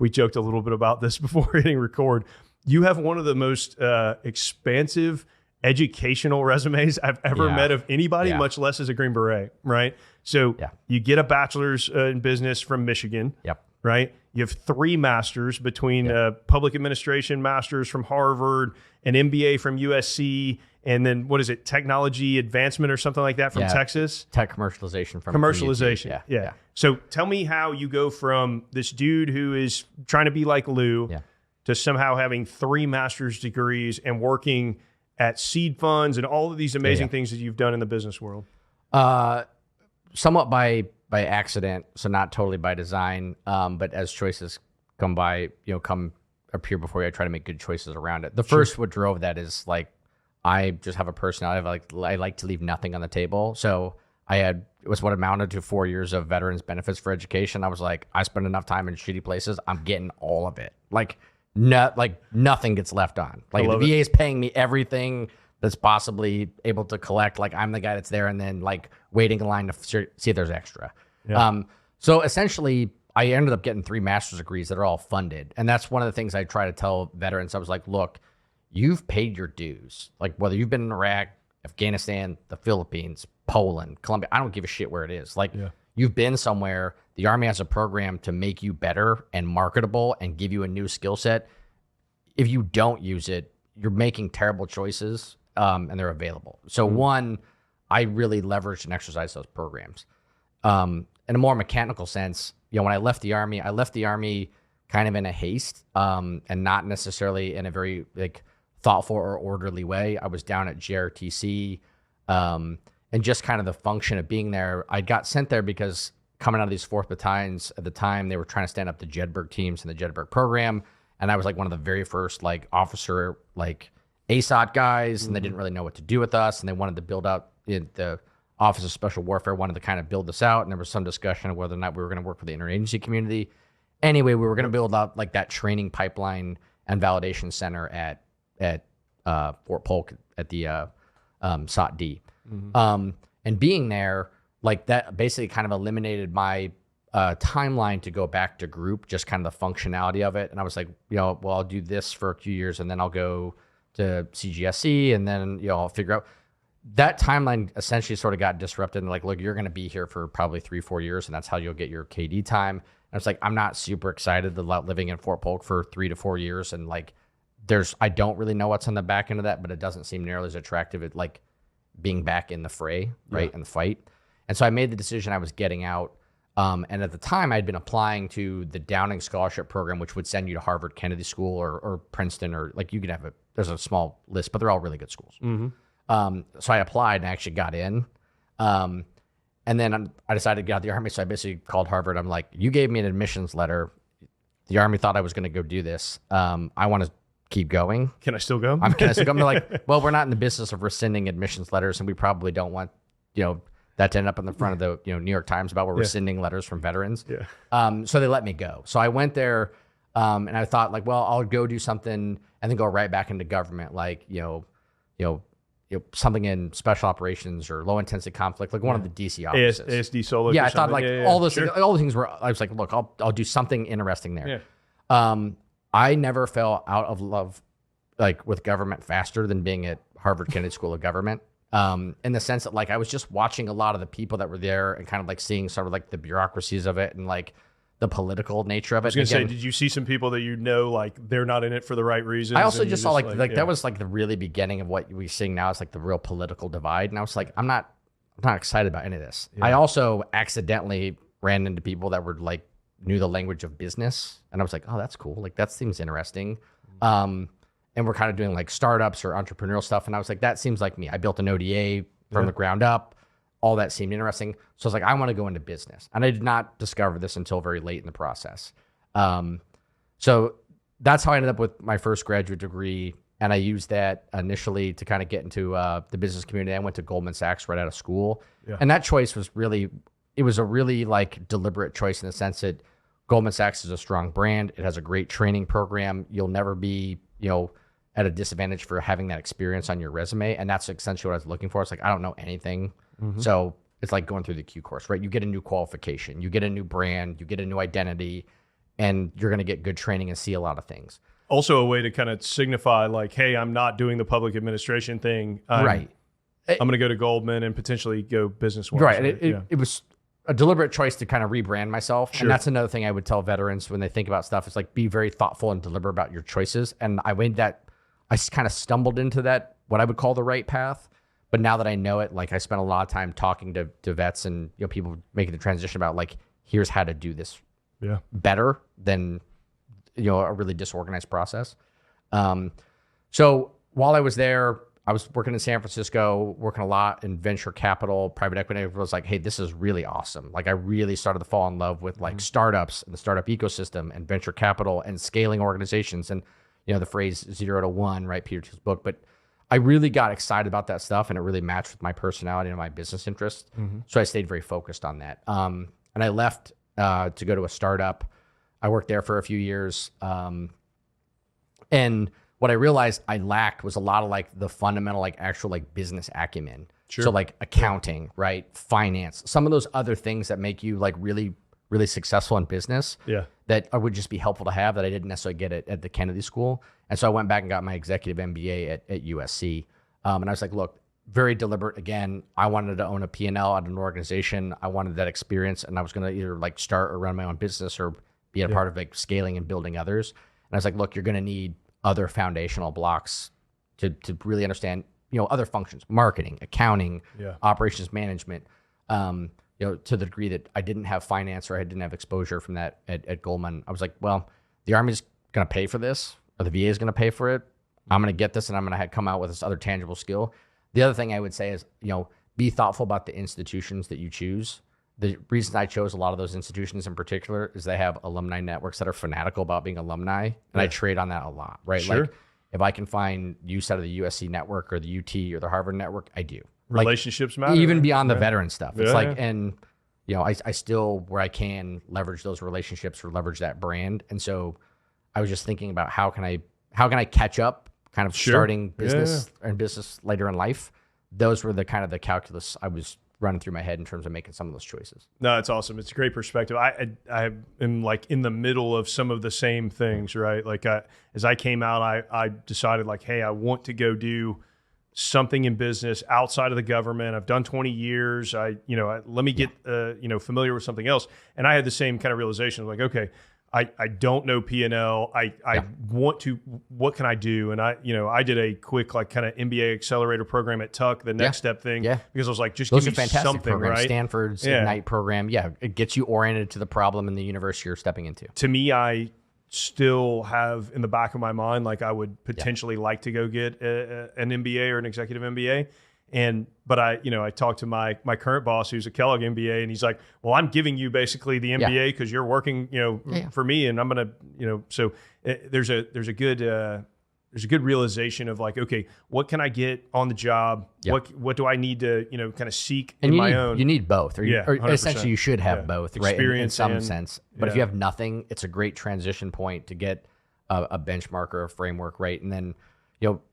joked a little bit about this before hitting record. You have one of the most expansive educational resumes I've ever met of anybody, much less as a Green Beret, right? So you get a bachelor's in business from Michigan, right? You have 3 masters between public administration masters from Harvard, an MBA from USC, and then what is it, technology advancement or something like that from Texas? Tech commercialization from commercialization. Yeah. So tell me how you go from this dude who is trying to be like Lou to somehow having 3 master's degrees and working at seed funds and all of these amazing things that you've done in the business world. Somewhat by accident, so not totally by design, but as choices come appear before you, I try to make good choices around it. The first what drove that is like, I just have a personality I like to leave nothing on the table. So it was what amounted to 4 years of veterans benefits for education. I was like, I spend enough time in shitty places. I'm getting all of it. Like nothing gets left on. Like the love VA is paying me everything that's possibly able to collect. Like I'm the guy that's there and then like waiting in line to see if there's extra. Yeah. So essentially I ended up getting 3 master's degrees that are all funded. And that's one of the things I try to tell veterans. I was like, look, you've paid your dues. Like whether you've been in Iraq, Afghanistan, the Philippines, Poland, Colombia, I don't give a shit where it is. Like you've been somewhere. The Army has a program to make you better and marketable and give you a new skill set. If you don't use it, you're making terrible choices, and they're available. So one, I really leveraged and exercised those programs. In a more mechanical sense, when I left the Army kind of in a haste, and not necessarily in a very like thoughtful or orderly way. I was down at JRTC, and just kind of the function of being there. I got sent there because coming out of these 4th battalions at the time, they were trying to stand up the Jedburgh teams in the Jedburgh program. And I was like one of the very first like officer, like ASOT guys, and they didn't really know what to do with us. And they wanted to build out the Office of Special Warfare, wanted to kind of build this out. And there was some discussion of whether or not we were going to work with the interagency community. Anyway, we were going to build out like that training pipeline and validation center at Fort Polk at the SOT D. And being there, like that basically kind of eliminated my timeline to go back to group, just kind of the functionality of it. And I was like, well, I'll do this for a few years and then I'll go to CGSC and then, I'll figure out. That timeline essentially sort of got disrupted. And like, look, you're going to be here for probably 3-4 years and that's how you'll get your KD time. And I was like, I'm not super excited about living in Fort Polk for 3 to 4 years. And like, I don't really know what's on the back end of that, but it doesn't seem nearly as attractive as like being back in the fray, right? In the fight. And so I made the decision I was getting out. And at the time I'd been applying to the Downing Scholarship Program, which would send you to Harvard Kennedy School or Princeton, or like you could have there's a small list, but they're all really good schools. So I applied and I actually got in. And then I decided to get out of the Army. So I basically called Harvard. I'm like, you gave me an admissions letter. The Army thought I was going to go do this. I want to keep going. Can I still go? Can I still go? They're like, well, we're not in the business of rescinding admissions letters, and we probably don't want, that to end up in the front of the New York Times about we're rescinding letters from veterans. So they let me go. So I went there, and I thought like, well, I'll go do something and then go right back into government, like something in special operations or low intensity conflict, like one of the DC offices. ASD solo. Yeah, I thought like all those things, all the things were. I was like, look, I'll do something interesting there. I never fell out of love like with government faster than being at Harvard Kennedy School of Government. In the sense that like I was just watching a lot of the people that were there and kind of like seeing sort of like the bureaucracies of it and like the political nature of it. I was going to say, did you see some people that like they're not in it for the right reasons? I also just saw like that was like the really beginning of what we're seeing now. It's like the real political divide. And I was like, I'm not excited about any of this. I also accidentally ran into people that were like knew the language of business. And I was like, oh, that's cool. Like that seems interesting. And we're kind of doing like startups or entrepreneurial stuff. And I was like, that seems like me. I built an ODA from the ground up. All that seemed interesting. So I was like, I want to go into business. And I did not discover this until very late in the process. So that's how I ended up with my first graduate degree. And I used that initially to kind of get into the business community. I went to Goldman Sachs right out of school. And that choice was it was a really like deliberate choice in the sense that Goldman Sachs is a strong brand. It has a great training program. You'll never be, at a disadvantage for having that experience on your resume. And that's essentially what I was looking for. It's like, I don't know anything. So it's like going through the Q course, right? You get a new qualification, you get a new brand, you get a new identity, and you're going to get good training and see a lot of things. Also a way to kind of signify like, hey, I'm not doing the public administration thing. I'm going to go to Goldman and potentially go business-wise. Right. It was a deliberate choice to kind of rebrand myself. And that's another thing I would tell veterans when they think about stuff is like, be very thoughtful and deliberate about your choices. And I kind of stumbled into that, what I would call the right path. But now that I know it, like I spent a lot of time talking to vets and people making the transition about like, here's how to do this better than a really disorganized process. So while I was there, I was working in San Francisco, working a lot in venture capital, private equity. I was like, hey, this is really awesome. Like I really started to fall in love with like startups and the startup ecosystem and venture capital and scaling organizations. And the phrase 0 to 1, right? Peter Thiel's book. But I really got excited about that stuff and it really matched with my personality and my business interests. So I stayed very focused on that. And I left to go to a startup. I worked there for a few years. And what I realized I lacked was a lot of like the fundamental, like actual like business acumen. Sure. So like accounting, right? Finance, some of those other things that make you like really, really successful in business. Yeah. That would just be helpful to have that I didn't necessarily get at the Kennedy School. And so I went back and got my executive MBA at USC. And I was like, look, very deliberate. Again, I wanted to own a P&L at an organization. I wanted that experience, and I was going to either like start or run my own business or be a part of like scaling and building others. And I was like, look, you're going to need other foundational blocks to really understand, other functions, marketing, accounting, operations management, to the degree that I didn't have finance or I didn't have exposure from that at Goldman. I was like, well, the Army's going to pay for this, or the VA is going to pay for it. I'm going to get this, and I'm going to come out with this other tangible skill. The other thing I would say is, be thoughtful about the institutions that you choose. The reason I chose a lot of those institutions in particular is they have alumni networks that are fanatical about being alumni, and I trade on that a lot, right? Sure. Like if I can find use out of the USC network or the UT or the Harvard network, I do. Relationships matter. Even beyond the veteran stuff. It's Yeah, and I still, where I can, leverage those relationships or leverage that brand. And so I was just thinking about how can I catch up kind of starting business and business later in life. Those were the kind of the calculus I was running through my head in terms of making some of those choices. No, it's awesome. It's a great perspective. I am like in the middle of some of the same things, right? Like as I came out, I decided like, hey, I want to go do something in business outside of the government. I've done 20 years. Let me get familiar with something else. And I had the same kind of realization, like, okay, I don't know P&L. I want to, what can I do? And I did a quick like kind of MBA accelerator program at Tuck, the next step thing, because I was like, just those give are me fantastic something, programs. right? Stanford's Ignite program. Yeah. It gets you oriented to the problem in the universe you're stepping into. To me, I still have in the back of my mind, like I would potentially like to go get an MBA or an executive MBA. But I talked to my current boss, who's a Kellogg MBA, and he's like, well, I'm giving you basically the MBA because you're working, for me, and I'm going to, so there's a good realization of like, okay, what can I get on the job? What do I need to, kind of seek and in my own? You need both, or 100%. essentially you should have both, right? Experience In some and- sense. But if you have nothing, it's a great transition point to get a benchmark or a framework, right? And then,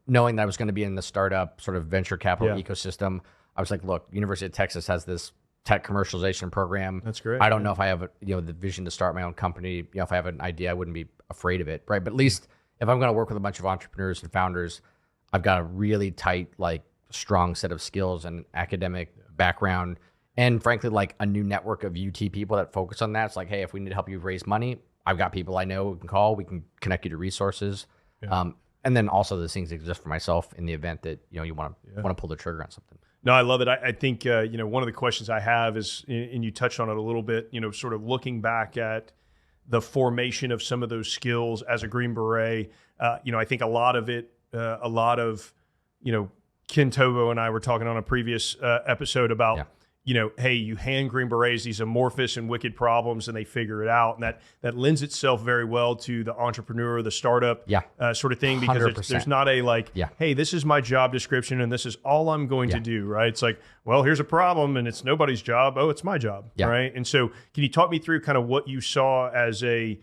knowing that I was going to be in the startup sort of venture capital ecosystem, I was like, look, University of Texas has this tech commercialization program. That's great. I don't know if I have the vision to start my own company. If I have an idea, I wouldn't be afraid of it, right? But at least if I'm going to work with a bunch of entrepreneurs and founders, I've got a really tight, like strong set of skills and academic background, and frankly, like a new network of UT people that focus on that. It's like, hey, if we need to help you raise money, I've got people I know we can call. We can connect you to resources. And then also those things exist for myself in the event that you want to pull the trigger on something. No, I love it. I think one of the questions I have is, and you touched on it a little bit, sort of looking back at the formation of some of those skills as a Green Beret. I think a lot of Ken Tovo and I were talking on a previous episode about, hey, you hand Green Berets these amorphous and wicked problems and they figure it out. And that lends itself very well to the entrepreneur, the startup sort of thing, because there's not a like, hey, this is my job description and this is all I'm going to do, right? It's like, well, here's a problem and it's nobody's job. Oh, it's my job, right? And so can you talk me through kind of what you saw as a,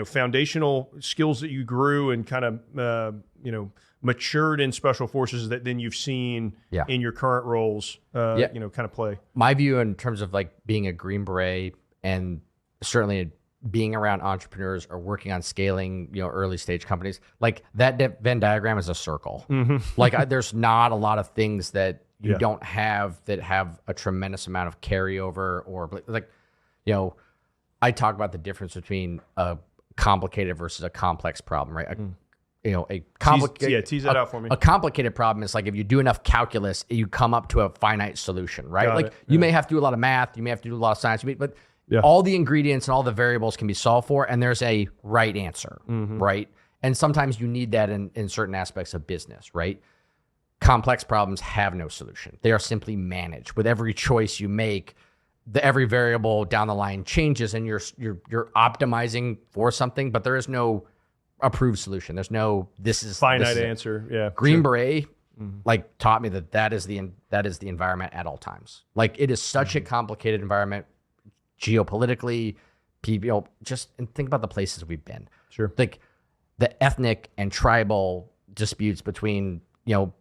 foundational skills that you grew and kind of, matured in special forces that then you've seen in your current roles, kind of play? My view in terms of like being a Green Beret and certainly being around entrepreneurs or working on scaling, early stage companies, like that Venn diagram is a circle. Like there's not a lot of things that you don't have that have a tremendous amount of carryover or like, I talk about the difference between a complicated versus a complex problem, right? Tease that out for me. A complicated problem is like if you do enough calculus, you come up to a finite solution, right? You may have to do a lot of math, you may have to do a lot of science, but all the ingredients and all the variables can be solved for, and there's a right answer, right? And sometimes you need that in certain aspects of business, right? Complex problems have no solution. They are simply managed. With every choice you make, every variable down the line changes, and you're optimizing for something, but there is no approved solution. There's no this is answer. Yeah. Green Beret like taught me that is the environment at all times. Like it is such a complicated environment geopolitically, people, and think about the places we've been. Sure. Like the ethnic and tribal disputes between,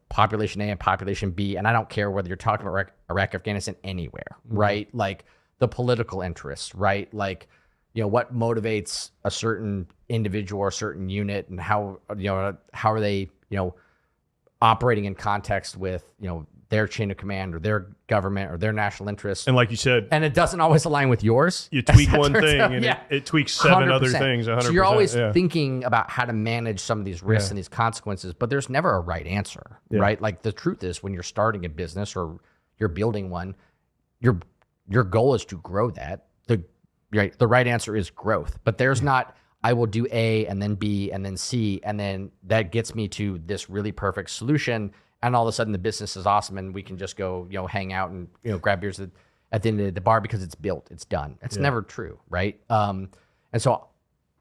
population A and population B. And I don't care whether you're talking about Iraq, Afghanistan, anywhere, right? Like the political interests, right? Like, what motivates a certain individual or a certain unit, and how are they, operating in context with, their chain of command or their government or their national interests. And like you said, and it doesn't always align with yours. You tweak one thing and it tweaks 7 other things. 100%. So you're always thinking about how to manage some of these risks and these consequences, but there's never a right answer, right? Like the truth is, when you're starting a business or you're building one, your goal is to grow that. The right answer is growth, but there's not, I will do A and then B and then C, and then that gets me to this really perfect solution. And all of a sudden the business is awesome and we can just go, hang out and, grab beers at the end of the bar because it's built, it's done. It's never true, right? And so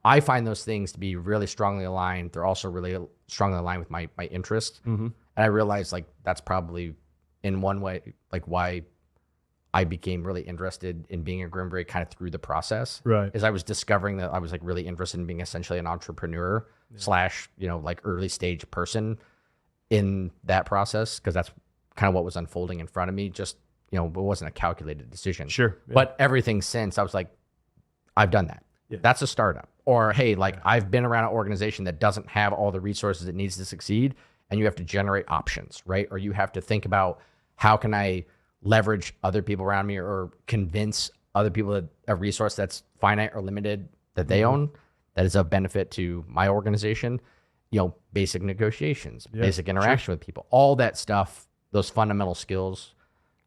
I find those things to be really strongly aligned. They're also really strongly aligned with my interest. And I realized like that's probably in one way, like why I became really interested in being a Green Beret kind of through the process. Right. Is I was discovering that I was like really interested in being essentially an entrepreneur slash, like early stage person in that process, because that's kind of what was unfolding in front of me. Just, it wasn't a calculated decision. Sure. Yeah. But everything since, I was like, I've done that. Yeah. That's a startup. Or, hey, like I've been around an organization that doesn't have all the resources it needs to succeed, and you have to generate options, right? Or you have to think about, how can I leverage other people around me or convince other people that a resource that's finite or limited that they own, that is of benefit to my organization. Basic negotiations, basic interaction with people, all that stuff, those fundamental skills,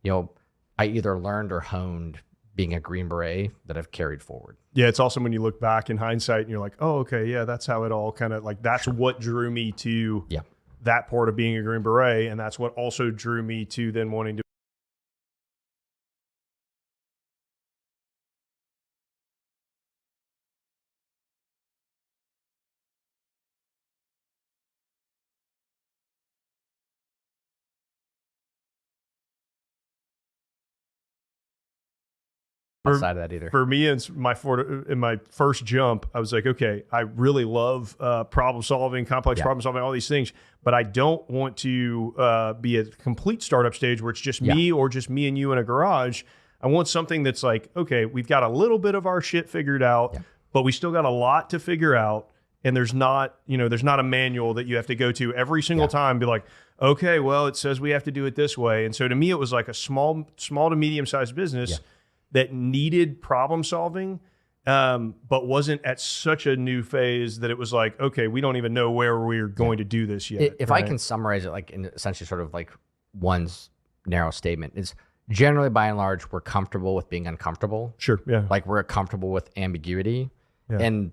I either learned or honed being a Green Beret that I've carried forward. Yeah, it's awesome when you look back in hindsight and you're like, oh, okay, yeah, that's how it all kind of like, that's what drew me to that part of being a Green Beret. And that's what also drew me to then wanting to. Outside of that either. For me, in my first jump, I was like, okay, I really love problem solving, complex problem solving, all these things, but I don't want to be a complete startup stage where it's just me or just me and you in a garage. I want something that's like, okay, we've got a little bit of our shit figured out, but we still got a lot to figure out. And there's not a manual that you have to go to every single time and be like, okay, well, it says we have to do it this way. And so to me, it was like a small to medium sized business that needed problem solving, but wasn't at such a new phase that it was like, okay, we don't even know where we're going to do this yet. If I can summarize it like in essentially sort of like one's narrow statement, is generally by and large, we're comfortable with being uncomfortable. Sure, yeah. Like we're comfortable with ambiguity. And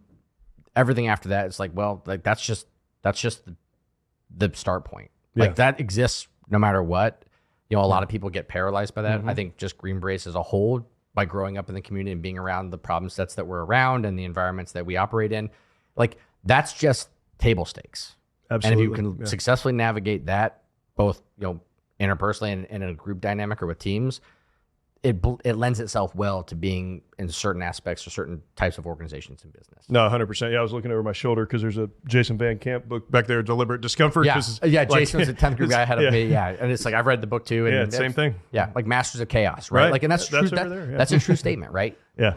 everything after that is like, well, like that's just the start point. Like that exists no matter what. A lot of people get paralyzed by that. I think just Green Berets as a whole, by growing up in the community and being around the problem sets that we're around and the environments that we operate in, like that's just table stakes. Absolutely. And if you can successfully navigate that, both interpersonally and in a group dynamic or with teams, it lends itself well to being in certain aspects or certain types of organizations and business. No, 100%. Yeah, I was looking over my shoulder because there's a Jason Van Camp book back there, Deliberate Discomfort. Jason was a 10th grade guy ahead of me. Yeah, and it's like I've read the book too. And same thing. Yeah, like Masters of Chaos, right? Like, and that's true. That's a true statement, right? Yeah.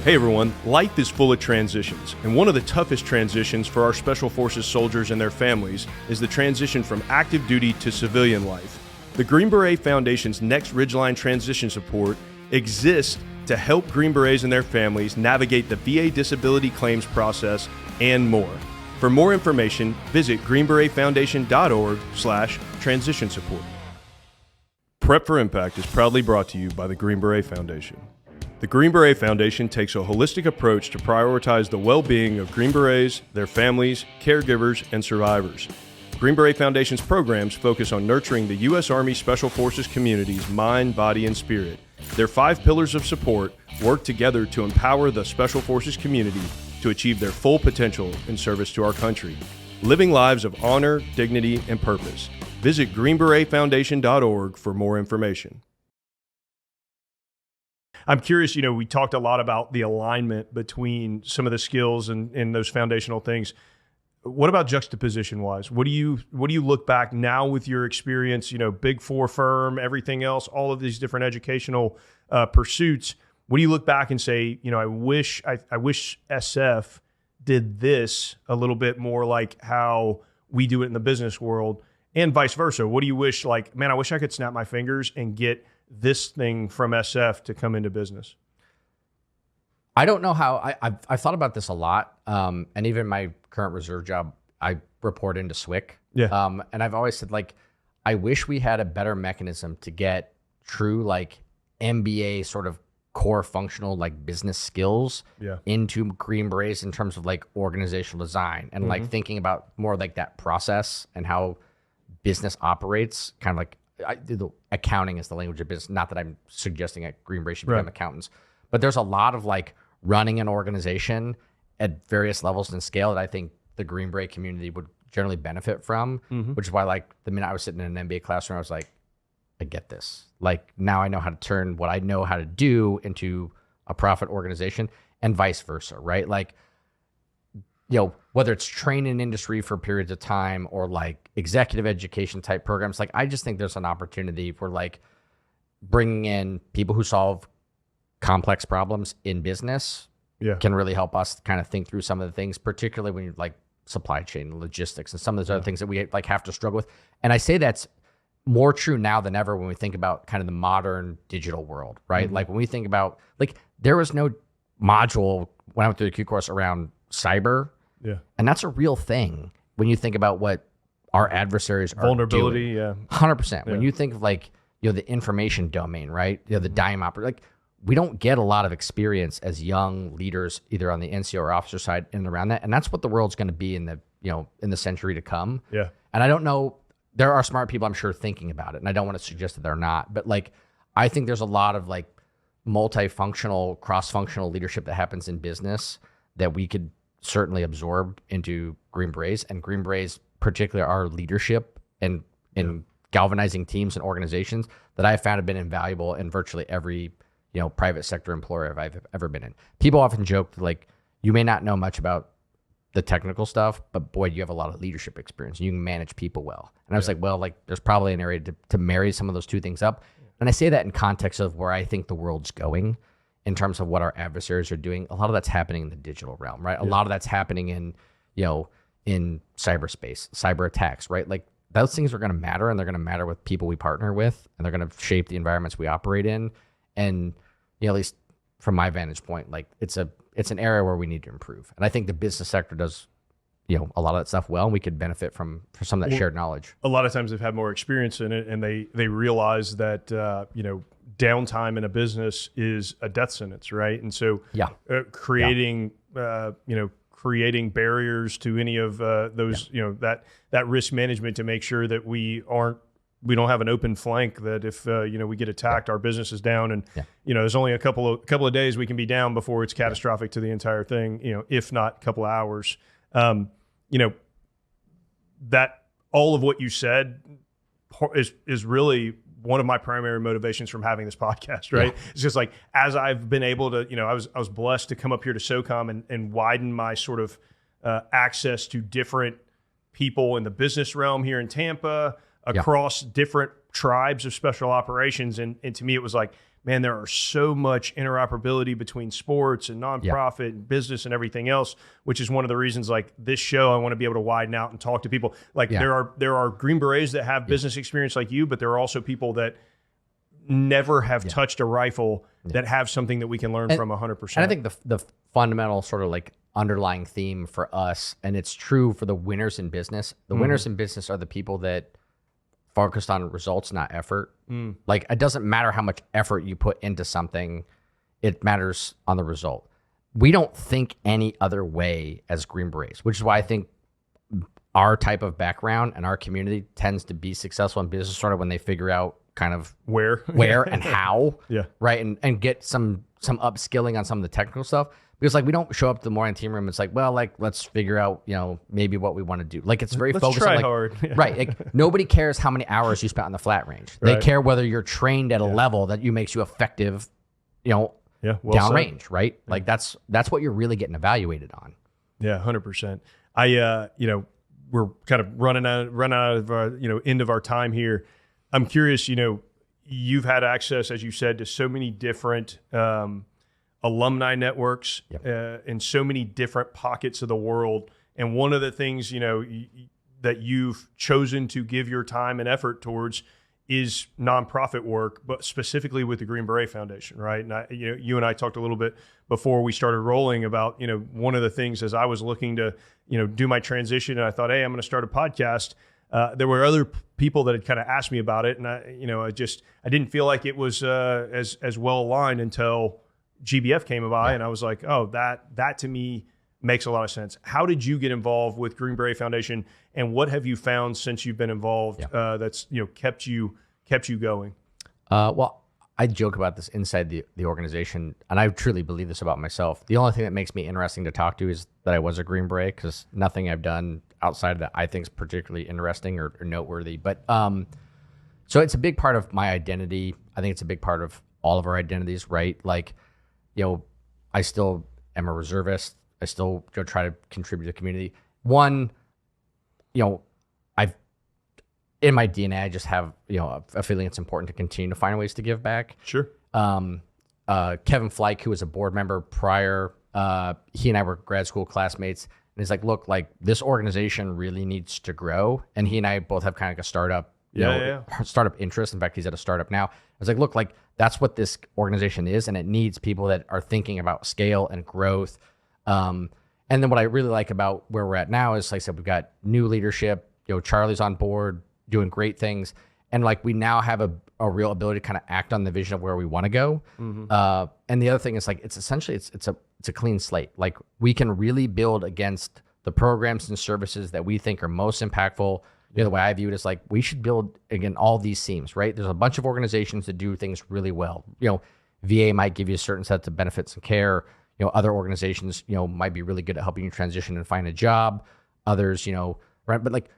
Hey everyone, life is full of transitions, and one of the toughest transitions for our Special Forces soldiers and their families is the transition from active duty to civilian life. The Green Beret Foundation's Next Ridgeline Transition Support exists to help Green Berets and their families navigate the VA disability claims process and more. For more information, visit greenberetfoundation.org/transition support. Prep for Impact is proudly brought to you by the Green Beret Foundation. The Green Beret Foundation takes a holistic approach to prioritize the well-being of Green Berets, their families, caregivers, and survivors. Green Beret Foundation's programs focus on nurturing the U.S. Army Special Forces community's mind, body, and spirit. Their 5 pillars of support work together to empower the Special Forces community to achieve their full potential in service to our country, living lives of honor, dignity, and purpose. Visit greenberetfoundation.org for more information. I'm curious, we talked a lot about the alignment between some of the skills and those foundational things. What about juxtaposition wise? What do you look back now with your experience, Big Four firm, everything else, all of these different educational pursuits? What do you look back and say, I wish SF did this a little bit more like how we do it in the business world, and vice versa? What do you wish, man, I wish I could snap my fingers and get this thing from SF to come into business? I don't know how. I've thought about this a lot, and even my current reserve job, I report into SWIC. Yeah. And I've always said, I wish we had a better mechanism to get true MBA sort of core functional business skills into Green Berets in terms of organizational design and thinking about more that process and how business operates. Kind of the accounting is the language of business. Not that I'm suggesting at Green Berets should become accountants, but there's a lot of running an organization at various levels and scale that I think the Green Beret community would generally benefit from, which is why the minute I was sitting in an MBA classroom, I was like, I get this. Now I know how to turn what I know how to do into a profit organization, and vice versa, right? Whether it's training industry for periods of time or executive education type programs, I just think there's an opportunity for bringing in people who solve complex problems in business can really help us kind of think through some of the things, particularly when you're supply chain logistics and some of those other things that we have to struggle with. And I say that's more true now than ever when we think about kind of the modern digital world, right? When we think about there was no module when I went through the Q course around cyber. Yeah. And that's a real thing when you think about what our adversaries are vulnerability, doing. 100%. When you think of the information domain, right? The dime operator, we don't get a lot of experience as young leaders, either on the NCO or officer side and around that. And that's what the world's going to be in the century to come. Yeah. And I don't know, there are smart people, I'm sure, thinking about it. And I don't want to suggest that they're not, but I think there's a lot of multifunctional, cross-functional leadership that happens in business that we could certainly absorb into Green Berets. And Green Berets, particularly our leadership and in galvanizing teams and organizations that I've found have been invaluable in virtually every private sector employer I've ever been in. People often joke you may not know much about the technical stuff, but boy, you have a lot of leadership experience. You can manage people well. And I was there's probably an area to marry some of those two things up. And I say that in context of where I think the world's going in terms of what our adversaries are doing. A lot of that's happening in the digital realm, right? A lot of that's happening in cyberspace, cyber attacks, right? Those things are going to matter, and they're going to matter with people we partner with, and they're going to shape the environments we operate in. And at least from my vantage point, it's an area where we need to improve. And I think the business sector does, a lot of that stuff well, and we could benefit from some of that shared knowledge. A lot of times they've had more experience in it, and they realize that, downtime in a business is a death sentence, right? And so creating barriers to any of those, that risk management to make sure that we don't have an open flank, that if we get attacked, our business is down, and there's only a couple of days we can be down before it's catastrophic to the entire thing. If not a couple of hours. That all of what you said is really one of my primary motivations from having this podcast. Right? It's just as I've been able to, I was blessed to come up here to SOCOM and widen my sort of access to different people in the business realm here in Tampa, across different tribes of special operations. And to me, it was man, there are so much interoperability between sports and nonprofit and business and everything else, which is one of the reasons this show, I want to be able to widen out and talk to people. There are Green Berets that have business experience like you, but there are also people that never have touched a rifle that have something that we can learn from 100%. And I think the fundamental sort of underlying theme for us, and it's true for the winners in business, the winners in business are the people that focused on results, not effort. It doesn't matter how much effort you put into something, it matters on the result. We don't think any other way as Green Berets, which is why I think our type of background and our community tends to be successful in business sort of when they figure out kind of where and how, right? And get some upskilling on some of the technical stuff. Because we don't show up to the morning team room. It's let's figure out, maybe what we want to do. It's very focused try on hard. Right. Nobody cares how many hours you spent on the flat range. They care whether you're trained at a level that makes you effective Yeah, well said. downrange, right? Like that's what you're really getting evaluated on. Yeah, 100%. We're kind of running out of our, end of our time here. I'm curious, you've had access, as you said, to so many different alumni networks in so many different pockets of the world. And one of the things, that you've chosen to give your time and effort towards is nonprofit work, but specifically with the Green Beret Foundation, right? And you and I talked a little bit before we started rolling about, one of the things as I was looking to, do my transition, and I thought, hey, I'm going to start a podcast. There were other people that had kind of asked me about it, and I didn't feel like it was as well aligned until GBF came by, and I was like, oh, that to me makes a lot of sense. How did you get involved with Green Beret Foundation, and what have you found since you've been involved that's kept you going? Well, I joke about this inside the organization, and I truly believe this about myself. The only thing that makes me interesting to talk to is that I was a Green Beret, because nothing I've done outside of that I think is particularly interesting or noteworthy. But so it's a big part of my identity. I think it's a big part of all of our identities, right? Like, I still am a reservist. I still try to contribute to the community. One, I've in my DNA, I just have a feeling it's important to continue to find ways to give back. Sure. Kevin Fleich, who was a board member prior, he and I were grad school classmates, and he's like, look, like this organization really needs to grow, and he and I both have kind of like a startup, startup interest. In fact, he's at a startup now. I was like, look, like that's what this organization is, and it needs people that are thinking about scale and growth. And then what I really like about where we're at now is, like I said, we've got new leadership. Charlie's on board, doing great things, and like we now have a real ability to kind of act on the vision of where we want to go. Mm-hmm. And the other thing is, like, it's essentially it's a clean slate. Like we can really build against the programs and services that we think are most impactful. The way I view it is like we should build again all these themes, right? There's a bunch of organizations that do things really well. VA might give you a certain set of benefits and care. Other organizations, might be really good at helping you transition and find a job. Others, right? But like,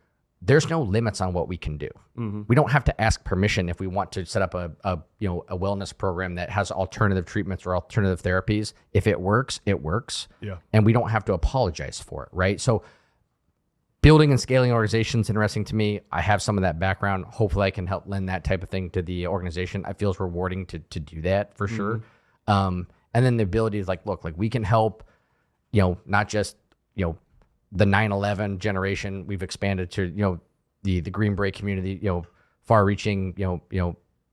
there's no limits on what we can do. Mm-hmm. We don't have to ask permission if we want to set up a wellness program that has alternative treatments or alternative therapies. If it works, it works. Yeah. And we don't have to apologize for it, right? So building and scaling organizations interesting to me. I have some of that background. Hopefully I can help lend that type of thing to the organization. I feel it's rewarding to do that for sure. And then the ability is like, look, like we can help, not just, the 9/11 generation. We've expanded to, the Green Beret community, far reaching,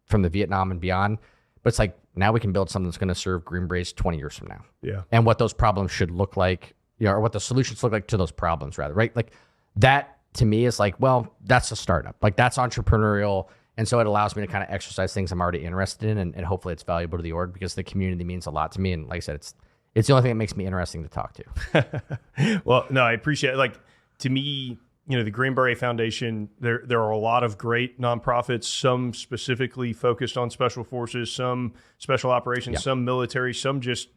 from the Vietnam and beyond. But it's like, now we can build something that's going to serve Green Berets 20 years from now. Yeah. And what those problems should look like, or what the solutions look like to those problems rather, right? Like that to me is like, well, that's a startup. Like that's entrepreneurial. And so it allows me to kind of exercise things I'm already interested in, and hopefully it's valuable to the org because the community means a lot to me. And like I said, it's the only thing that makes me interesting to talk to. Well, no, I appreciate it. Like to me, the Green Beret Foundation, there are a lot of great nonprofits, some specifically focused on special forces, some special operations, some military, some just,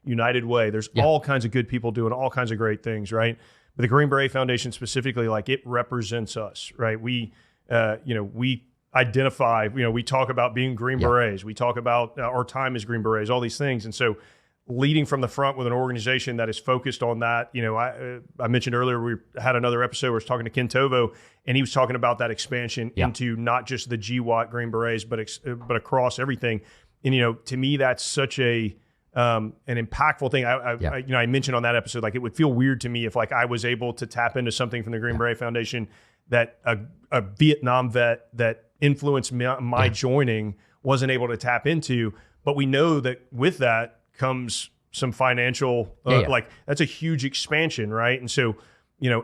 United Way. There's all kinds of good people doing all kinds of great things, right? But the Green Beret Foundation specifically, like it represents us, right? We identify, we talk about being Green Berets. We talk about our time as Green Berets, all these things. And so leading from the front with an organization that is focused on that, I mentioned earlier, we had another episode where I was talking to Ken Tovo, and he was talking about that expansion into not just the GWAT Green Berets, but across everything. And, to me, that's such an impactful thing. I mentioned on that episode, like it would feel weird to me if like I was able to tap into something from the Green Beret Foundation that a Vietnam vet that influenced my joining wasn't able to tap into. But we know that with that comes some financial, like that's a huge expansion, right? And so,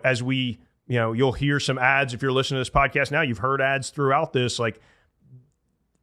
as we, you'll hear some ads if you're listening to this podcast now, you've heard ads throughout this, like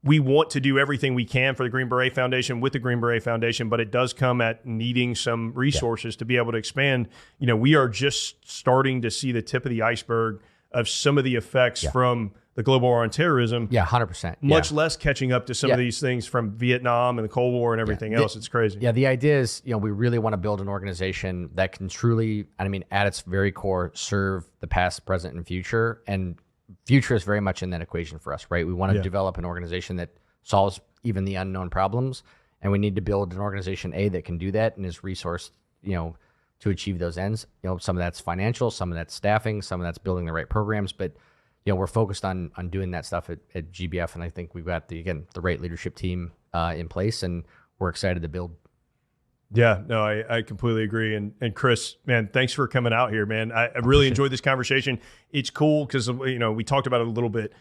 we want to do everything we can for the Green Beret Foundation with the Green Beret Foundation, but it does come at needing some resources to be able to expand. We are just starting to see the tip of the iceberg of some of the effects from the global war on terrorism. 100%. Much less catching up to some of these things from Vietnam and the Cold War and everything else. It's crazy. Yeah, the idea is, we really want to build an organization that can truly, at its very core, serve the past, present, and future. And future is very much in that equation for us, right? We want to develop an organization that solves even the unknown problems. and we need to build an organization that can do that and is resourced, to achieve those ends. Some of that's financial, some of that's staffing, some of that's building the right programs, but we're focused on doing that stuff at GBF, and I think we've got the right leadership team in place, and we're excited to build. Yeah, no, I completely agree. And Chris, man, thanks for coming out here, man. I really enjoyed this conversation. It's cool because, we talked about it a little bit.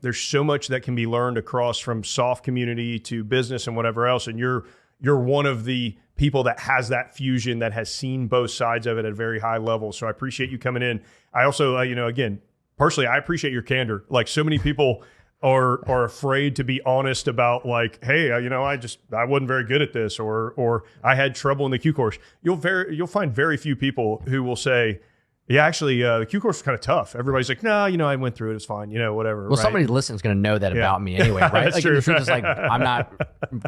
There's so much that can be learned across from soft community to business and whatever else. And you're one of the people that has that fusion, that has seen both sides of it at a very high level. So I appreciate you coming in. I also, again, personally, I appreciate your candor. Like, so many people are afraid to be honest about, like, hey, I wasn't very good at this, or I had trouble in the Q course. You'll find very few people who will say, yeah, actually, the Q course was kind of tough. Everybody's like, no, I went through it. It's fine. Whatever. Well, somebody listening is going to know that about me anyway, right? That's true. The truth is, like, I'm not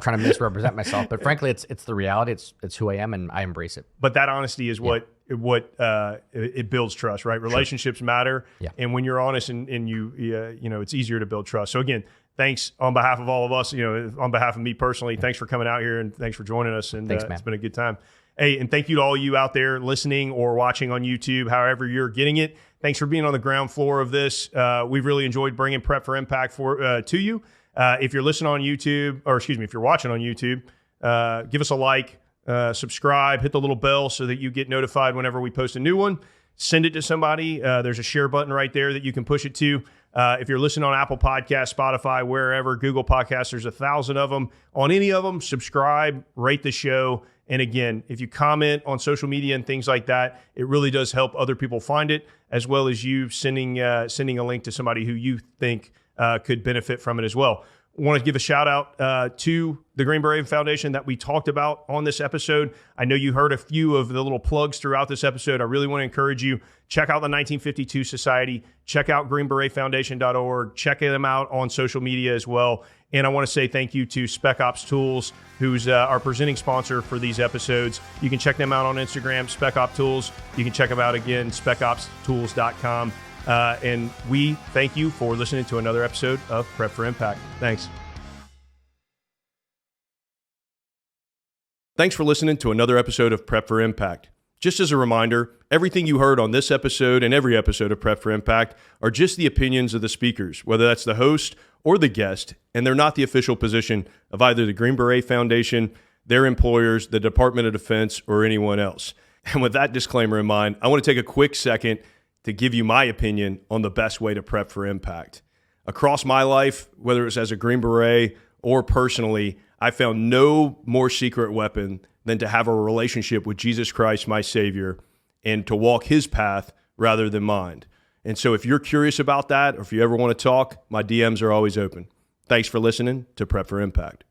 trying to misrepresent myself, but frankly, it's the reality. It's who I am, and I embrace it. But that honesty is what it builds trust, right? Relationships matter, and when you're honest and you it's easier to build trust. So again, thanks on behalf of all of us. On behalf of me personally, thanks for coming out here and thanks for joining us. And thanks, man. It's been a good time. Hey, and thank you to all you out there listening or watching on YouTube, however you're getting it. Thanks for being on the ground floor of this. We've really enjoyed bringing Prep for Impact to you. If you're listening on YouTube, if you're watching on YouTube, give us a like, subscribe, hit the little bell so that you get notified whenever we post a new one. Send it to somebody. There's a share button right there that you can push it to. If you're listening on Apple Podcasts, Spotify, wherever, Google Podcasts, there's 1,000 of them. On any of them, subscribe, rate the show. And again, if you comment on social media and things like that, it really does help other people find it, as well as you sending a link to somebody who you think could benefit from it as well. I want to give a shout out to the Green Beret Foundation that we talked about on this episode. I know you heard a few of the little plugs throughout this episode. I really want to encourage you, check out the 1952 Society, check out greenberetfoundation.org, check them out on social media as well. And I want to say thank you to Spec Ops Tools, who's our presenting sponsor for these episodes. You can check them out on Instagram, Spec Ops Tools. You can check them out again, specopstools.com. And we thank you for listening to another episode of Prep for Impact. Thanks. Thanks for listening to another episode of Prep for Impact. Just as a reminder, everything you heard on this episode and every episode of Prep for Impact are just the opinions of the speakers, whether that's the host or the guest, and they're not the official position of either the Green Beret Foundation, their employers, the Department of Defense, or anyone else. And with that disclaimer in mind, I want to take a quick second to give you my opinion on the best way to prep for impact. Across my life, whether it's as a Green Beret or personally, I found no more secret weapon than to have a relationship with Jesus Christ, my Savior, and to walk his path rather than mine. And so if you're curious about that, or if you ever want to talk, my DMs are always open. Thanks for listening to Prep for Impact.